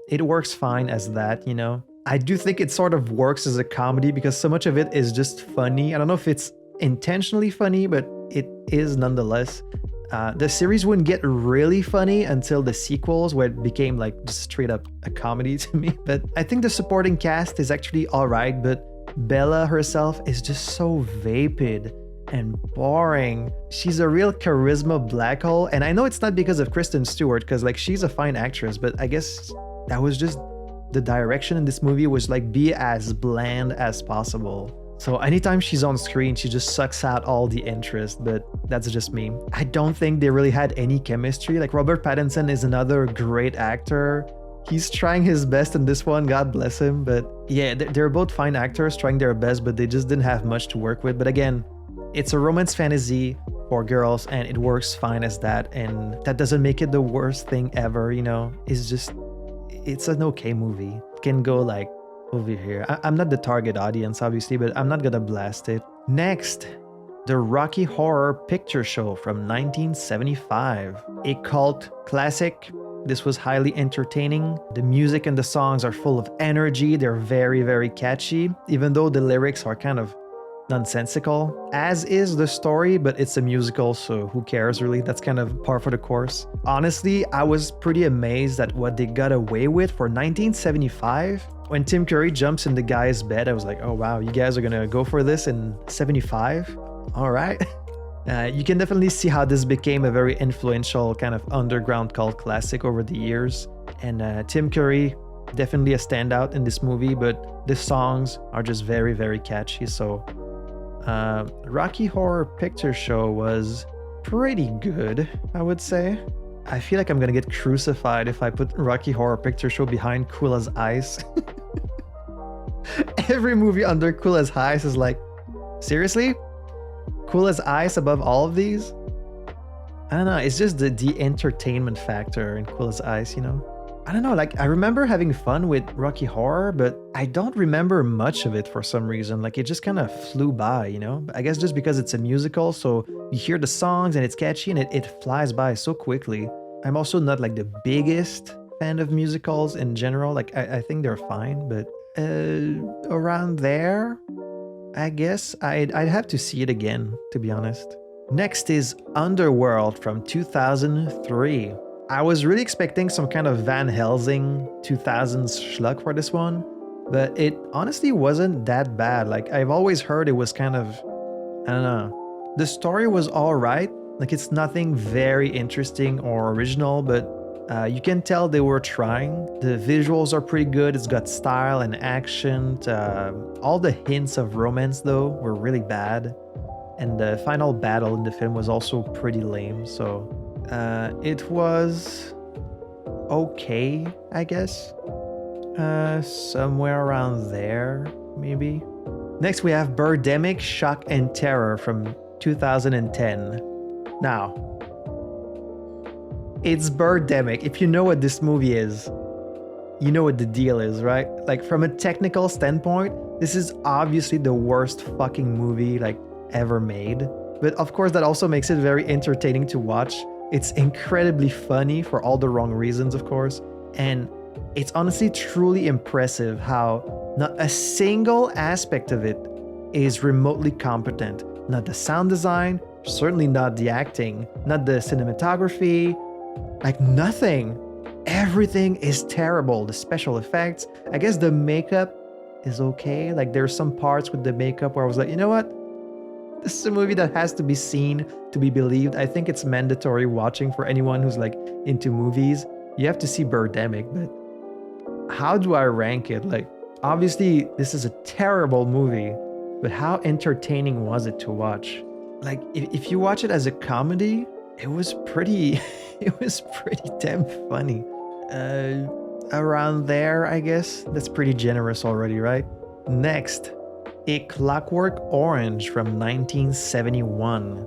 it works fine as that. You know, I do think it sort of works as a comedy because so much of it is just funny. I don't know if it's intentionally funny, but it is nonetheless. The series wouldn't get really funny until the sequels, where it became like just straight up a comedy to me. But I think the supporting cast is actually alright, but Bella herself is just so vapid and boring. She's a real charisma black hole, and I know it's not because of Kristen Stewart, because like she's a fine actress, but I guess that was just the direction in this movie was like be as bland as possible. So anytime she's on screen, she just sucks out all the interest, but that's just me. I don't think they really had any chemistry. Like Robert Pattinson is another great actor. He's trying his best in this one, God bless him. But yeah, they're both fine actors trying their best, but they just didn't have much to work with. But again, it's a romance fantasy for girls and it works fine as that. And that doesn't make it the worst thing ever, you know? It's an okay movie. It can go like over here. I'm not the target audience, obviously, but I'm not gonna blast it. Next, the Rocky Horror Picture Show from 1975. A cult classic. This was highly entertaining. The music and the songs are full of energy. They're very, very catchy, even though the lyrics are kind of nonsensical, as is the story, but it's a musical, so who cares really? That's kind of par for the course. Honestly, I was pretty amazed at what they got away with for 1975. When Tim Curry jumps in the guy's bed, I was like, oh wow, you guys are gonna go for this in 75? All right. You can definitely see how this became a very influential kind of underground cult classic over the years. And Tim Curry, definitely a standout in this movie, but the songs are just very, very catchy. So Rocky Horror Picture Show was pretty good, I would say. I feel like I'm gonna get crucified if I put Rocky Horror Picture Show behind Cool as Ice. Every movie under Cool as Ice is like, seriously? Cool as Ice above all of these? I don't know, it's just the entertainment factor in Cool as Ice, you know? I don't know, like I remember having fun with Rocky Horror, but I don't remember much of it for some reason. Like it just kind of flew by, you know? I guess just because it's a musical, so you hear the songs and it's catchy and it flies by so quickly. I'm also not like the biggest fan of musicals in general. Like I think they're fine, but around there, I guess I'd have to see it again, to be honest. Next is Underworld from 2003. I was really expecting some kind of Van Helsing 2000s schluck for this one, but it honestly wasn't that bad. Like I've always heard it was kind of, I don't know. The story was all right. Like it's nothing very interesting or original, but you can tell they were trying. The visuals are pretty good. It's got style and action. All the hints of romance though were really bad. And the final battle in the film was also pretty lame. So it was okay, I guess. Somewhere around there, maybe. Next we have Birdemic, Shock and Terror from 2010. Now, it's Birdemic. If you know what this movie is, you know what the deal is, right? Like from a technical standpoint, this is obviously the worst fucking movie like ever made. But of course that also makes it very entertaining to watch. It's incredibly funny for all the wrong reasons, of course. And it's honestly truly impressive how not a single aspect of it is remotely competent. Not the sound design, certainly not the acting, not the cinematography, like nothing. Everything is terrible. The special effects, I guess the makeup is okay. Like there's some parts with the makeup where I was like, you know what? This is a movie that has to be seen to be believed. I think it's mandatory watching for anyone who's like into movies. You have to see Birdemic, but how do I rank it? Like, obviously this is a terrible movie, but how entertaining was it to watch? Like, if you watch it as a comedy, it was pretty damn funny. Around there, I guess. That's pretty generous already, right? Next, A Clockwork Orange from 1971.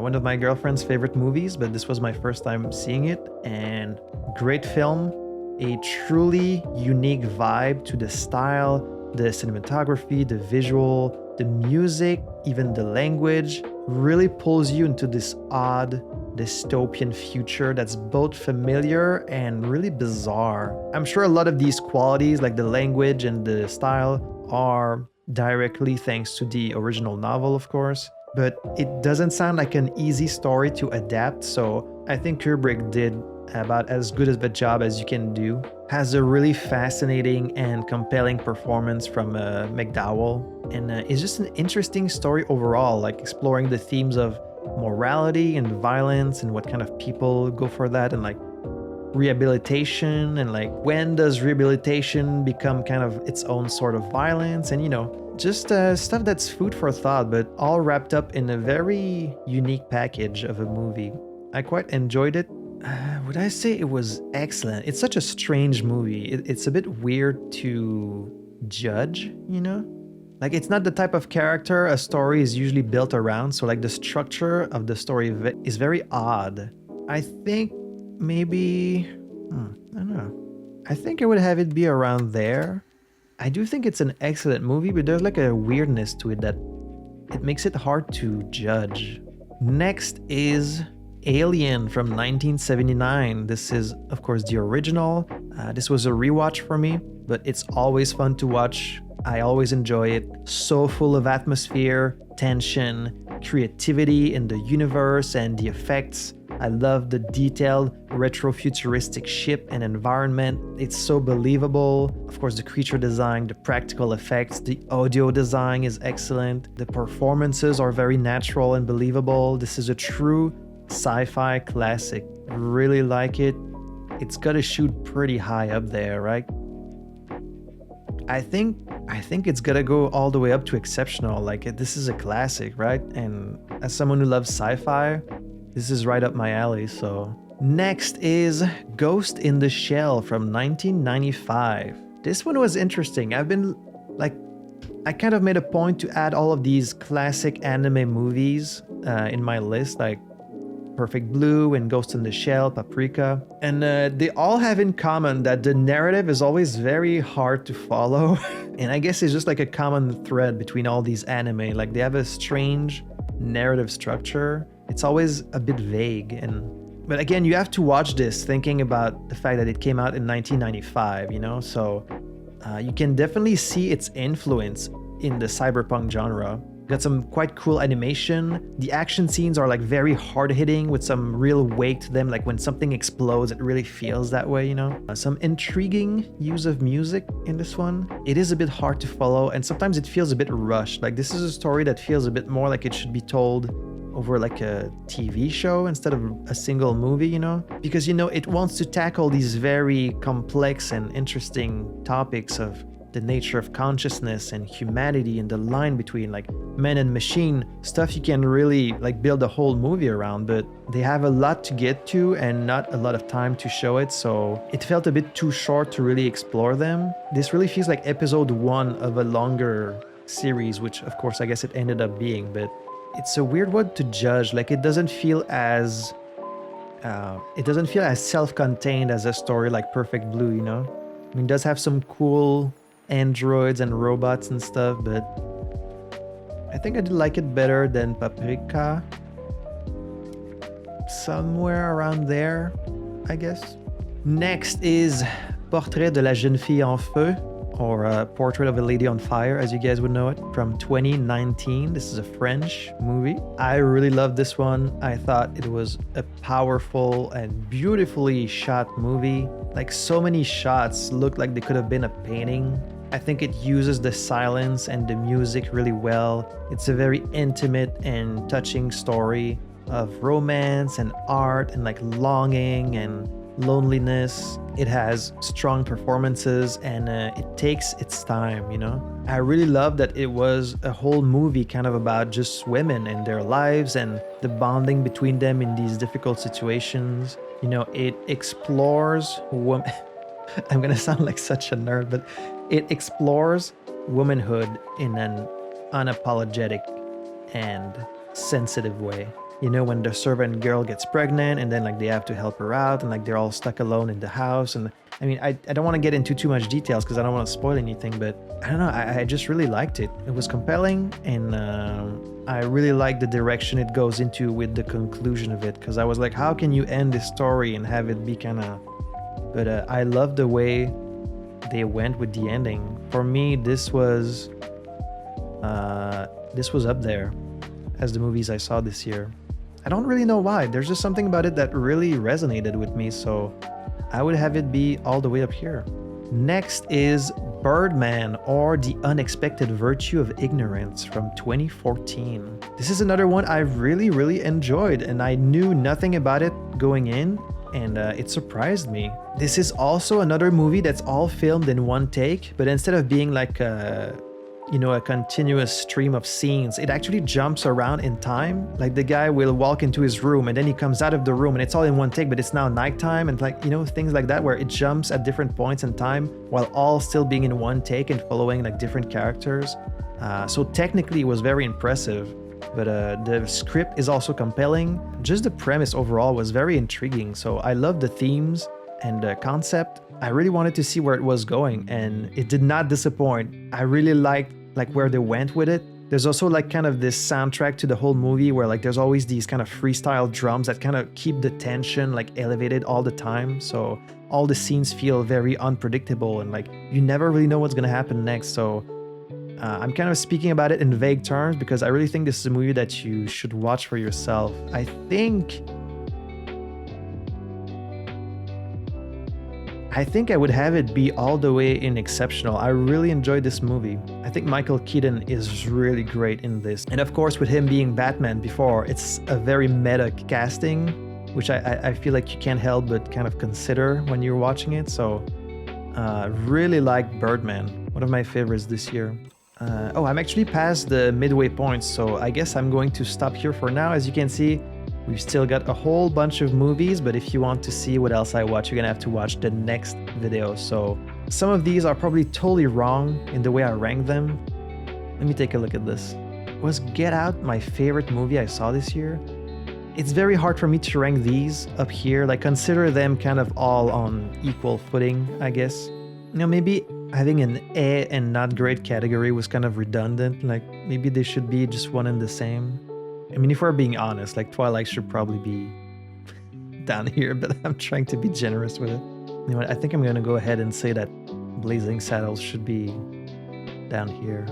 One of my girlfriend's favorite movies, but this was my first time seeing it, and great film. A truly unique vibe to the style, the cinematography, the visual, the music, even the language, really pulls you into this odd, dystopian future that's both familiar and really bizarre. I'm sure a lot of these qualities, like the language and the style, are directly thanks to the original novel, of course, but it doesn't sound like an easy story to adapt, so I think Kubrick did about as good of a job as you can do. Has a really fascinating and compelling performance from McDowell, and it's just an interesting story overall, like exploring the themes of morality and violence and what kind of people go for that, and like rehabilitation, and like when does rehabilitation become kind of its own sort of violence, and just stuff that's food for thought, but all wrapped up in a very unique package of a movie. I quite enjoyed it. Would I say it was excellent? It's such a strange movie. It's a bit weird to judge, Like, it's not the type of character a story is usually built around, so like the structure of the story is very odd. I think maybe, I don't know. I think I would have it be around there. I do think it's an excellent movie, but there's like a weirdness to it that it makes it hard to judge. Next is Alien from 1979. This is, of course, the original. This was a rewatch for me, but it's always fun to watch. I always enjoy it. So full of atmosphere, tension, creativity in the universe and the effects. I love the detailed retro-futuristic ship and environment. It's so believable. Of course, the creature design, the practical effects, the audio design is excellent. The performances are very natural and believable. This is a true sci-fi classic. Really like it. It's got to shoot pretty high up there, right? I think it's gotta go all the way up to exceptional. Like, this is a classic, right? And as someone who loves sci-fi, this is right up my alley. So next is Ghost in the Shell from 1995. This one was interesting. I kind of made a point to add all of these classic anime movies in my list, like Perfect Blue and Ghost in the Shell, Paprika. And they all have in common that the narrative is always very hard to follow. And I guess it's just like a common thread between all these anime. Like, they have a strange narrative structure. It's always a bit vague. But again, you have to watch this thinking about the fact that it came out in 1995, So you can definitely see its influence in the cyberpunk genre. Got some quite cool animation. The action scenes are like very hard-hitting with some real weight to them. Like when something explodes, it really feels that way, Some intriguing use of music in this one. It is a bit hard to follow, and sometimes it feels a bit rushed. Like, this is a story that feels a bit more like it should be told over like a TV show instead of a single movie, Because, it wants to tackle these very complex and interesting topics of the nature of consciousness and humanity and the line between like man and machine, stuff you can really like build a whole movie around, but they have a lot to get to and not a lot of time to show it, so it felt a bit too short to really explore them. This really feels like episode 1 of a longer series, which of course I guess it ended up being, but it's a weird one to judge. Like, it doesn't feel as self-contained as a story like Perfect Blue, I mean, it does have some cool androids and robots and stuff, but I think I did like it better than Paprika. Somewhere around there, I guess. Next is Portrait de la jeune fille en feu, or Portrait of a Lady on Fire, as you guys would know it, from 2019. This is a French movie. I really loved this one. I thought it was a powerful and beautifully shot movie. Like, so many shots looked like they could have been a painting. I think it uses the silence and the music really well. It's a very intimate and touching story of romance and art and like longing and loneliness. It has strong performances and it takes its time, I really love that it was a whole movie kind of about just women and their lives and the bonding between them in these difficult situations. It explores women. I'm gonna sound like such a nerd, but it explores womanhood in an unapologetic and sensitive way. When the servant girl gets pregnant and then like they have to help her out and like they're all stuck alone in the house. And I mean, I don't want to get into too much details because I don't want to spoil anything, but I don't know, I just really liked it. It was compelling and I really like the direction it goes into with the conclusion of it, because I was like, how can you end this story and have it be kind of... But I love the way they went with the ending. For me, this was up there as the movies I saw this year. I don't really know why. There's just something about it that really resonated with me, so I would have it be all the way up here. Next is Birdman, or The Unexpected Virtue of Ignorance from 2014. This is another one I really enjoyed, and I knew nothing about it going in, and it surprised me. This is also another movie that's all filmed in one take, but instead of being like a continuous stream of scenes, it actually jumps around in time. Like the guy will walk into his room and then he comes out of the room and it's all in one take, but it's now nighttime, and like, things like that, where it jumps at different points in time while all still being in one take and following like different characters. So technically it was very impressive, but the script is also compelling. Just the premise overall was very intriguing. So I love the themes and the concept. I really wanted to see where it was going, and it did not disappoint. I really liked like where they went with it. There's also like kind of this soundtrack to the whole movie where like there's always these kind of freestyle drums that kind of keep the tension like elevated all the time. So all the scenes feel very unpredictable and like you never really know what's gonna happen next. So I'm kind of speaking about it in vague terms because I really think this is a movie that you should watch for yourself. I think I would have it be all the way in exceptional. I really enjoyed this movie. I think Michael Keaton is really great in this. And of course, with him being Batman before, it's a very meta casting, which I feel like you can't help but kind of consider when you're watching it. So really like Birdman, one of my favorites this year. I'm actually past the midway point, so I guess I'm going to stop here for now. As you can see, we've still got a whole bunch of movies, but if you want to see what else I watch, you're gonna have to watch the next video. So some of these are probably totally wrong in the way I rank them. Let me take a look at this. Was Get Out my favorite movie I saw this year? It's very hard for me to rank these up here, like consider them kind of all on equal footing, I guess. Maybe having an A and not great category was kind of redundant, like maybe they should be just one and the same. I mean, if we're being honest, like Twilight should probably be down here, but I'm trying to be generous with it. You know what, I think I'm gonna go ahead and say that Blazing Saddles should be down here.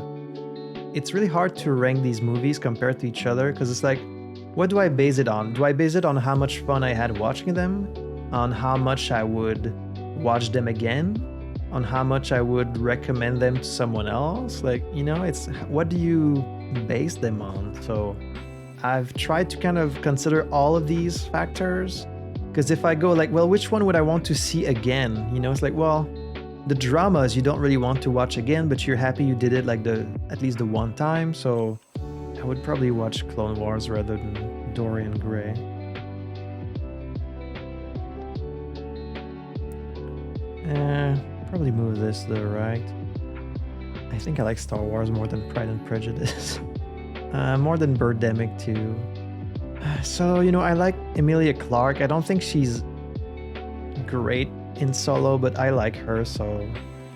It's really hard to rank these movies compared to each other, because it's like, what do I base it on? Do I base it on how much fun I had watching them? On how much I would watch them again? On how much I would recommend them to someone else? Like, it's what do you base them on? So I've tried to kind of consider all of these factors, because if I go like, well, which one would I want to see again? It's like, well, the dramas you don't really want to watch again, but you're happy you did it like at least the one time. So I would probably watch Clone Wars rather than Dorian Gray. Probably move this to the right. I think I like Star Wars more than Pride and Prejudice. More than Birdemic too. So, I like Emilia Clarke. I don't think she's great in Solo, but I like her, so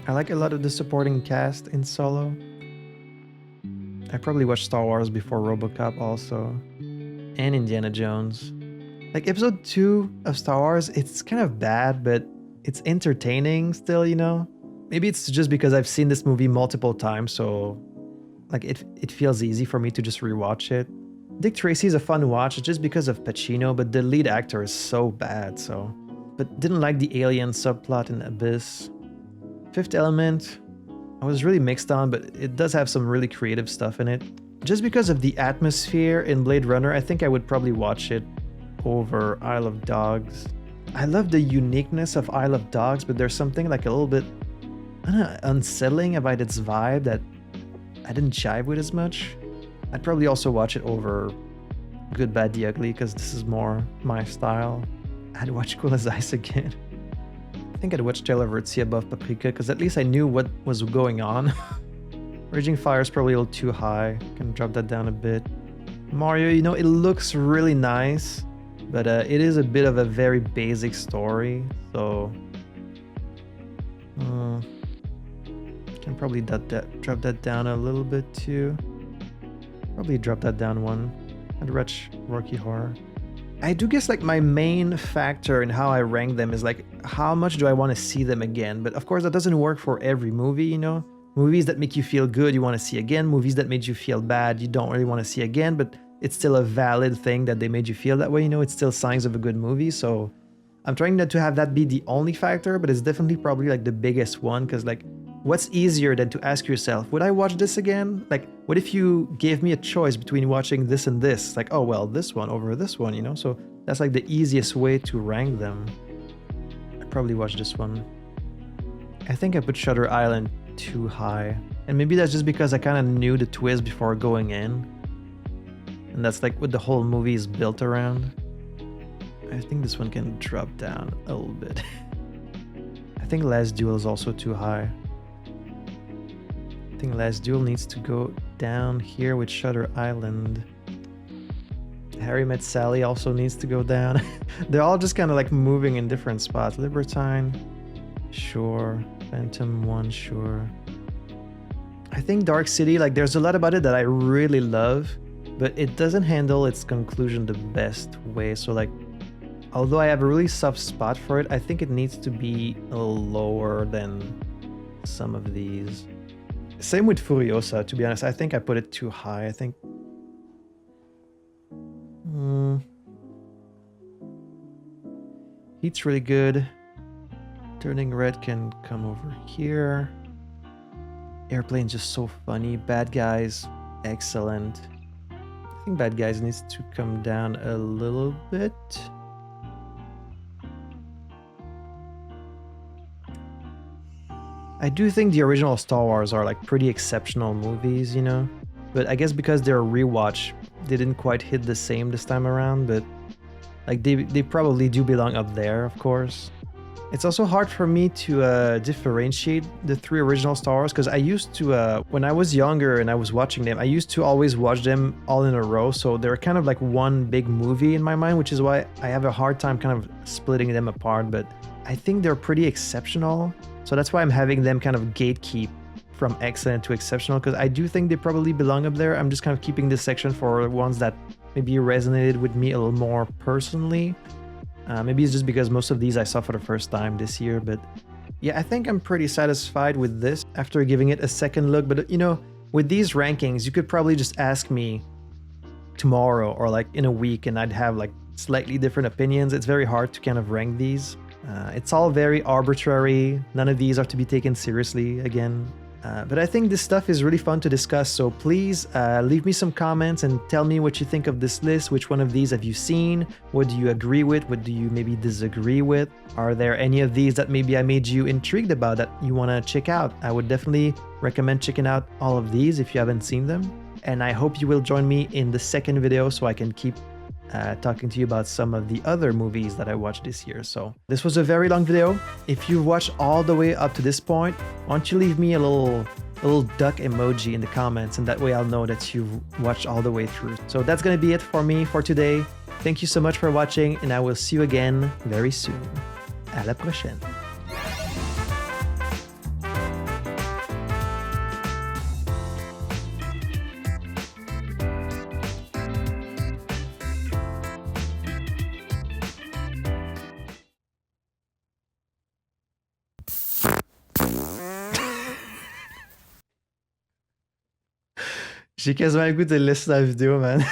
I like a lot of the supporting cast in Solo. I probably watched Star Wars before RoboCop also. And Indiana Jones. Like episode 2 of Star Wars, it's kind of bad, but it's entertaining still, Maybe it's just because I've seen this movie multiple times, so like it feels easy for me to just rewatch it. Dick Tracy is a fun watch just because of Pacino, but the lead actor is so bad, so. But didn't like the alien subplot in Abyss. Fifth Element, I was really mixed on, but it does have some really creative stuff in it. Just because of the atmosphere in Blade Runner, I think I would probably watch it over Isle of Dogs. I love the uniqueness of Isle of Dogs, but there's something like a little bit unsettling about its vibe that I didn't jive with as much. I'd probably also watch it over Good, Bad, the Ugly, because this is more my style. I'd watch Cool as Ice again. I think I'd watch Tale of Ritzy above Paprika, because at least I knew what was going on. Raging Fire is probably a little too high. Can drop that down a bit. Mario, it looks really nice, but it is a bit of a very basic story, so can probably drop that down a little bit too. Probably drop that down one. I'd watch Rocky Horror. I do guess like my main factor in how I rank them is like how much do I want to see them again. But of course that doesn't work for every movie, you know. Movies that make you feel good you want to see again. Movies that made you feel bad you don't really want to see again, but it's still a valid thing that they made you feel that way, you know. It's still signs of a good movie. So I'm trying not to have that be the only factor, but it's definitely probably like the biggest one, because like what's easier than to ask yourself, would I watch this again? Like, what if you gave me a choice between watching this and this? Like, oh, well, this one over this one, you know? So that's like the easiest way to rank them. I'd probably watch this one. I think I put Shutter Island too high. And maybe that's just because I kind of knew the twist before going in. And that's like what the whole movie is built around. I think this one can drop down a little bit. I think Last Duel is also too high. I think Last Duel needs to go down here with Shutter Island. Harry Met Sally also needs to go down. They're all just kind of like moving in different spots. Libertine, sure. Phantom 1, sure. I think Dark City, like there's a lot about it that I really love, but it doesn't handle its conclusion the best way. So like, although I have a really soft spot for it, I think it needs to be a little lower than some of these. Same with Furiosa, to be honest. I think I put it too high. I think... Heat's really good. Turning Red can come over here. Airplane's just so funny. Bad Guys, excellent. I think Bad Guys needs to come down a little bit. I do think the original Star Wars are like pretty exceptional movies, you know? But I guess because they're a rewatch, they didn't quite hit the same this time around, but like they probably do belong up there, of course. It's also hard for me to differentiate the three original Star Wars, because I used to, when I was younger and I was watching them, I used to always watch them all in a row, so they're kind of like one big movie in my mind, which is why I have a hard time kind of splitting them apart, but I think they're pretty exceptional. So that's why I'm having them kind of gatekeep from excellent to exceptional, because I do think they probably belong up there. I'm just kind of keeping this section for ones that maybe resonated with me a little more personally. Maybe it's just because most of these I saw for the first time this year, but yeah, I think I'm pretty satisfied with this after giving it a second look. But you know, with these rankings, you could probably just ask me tomorrow or like in a week and I'd have like slightly different opinions. It's very hard to kind of rank these. It's all very arbitrary. None of these are to be taken seriously again. But I think this stuff is really fun to discuss, so please leave me some comments and tell me what you think of this list. Which one of these have you seen? What do you agree with? What do you maybe disagree with? Are there any of these that maybe I made you intrigued about that you want to check out? I would definitely recommend checking out all of these if you haven't seen them. And I hope you will join me in the second video so I can keep talking to you about some of the other movies that I watched this year. So this was a very long video. If you watched all the way up to this point, why don't you leave me a little duck emoji in the comments, and that way I'll know that you've watched all the way through. So that's gonna be it for me for today. Thank you so much for watching, and I will see you again very soon. À la prochaine. J'ai quasiment le goût de laisser la vidéo, man.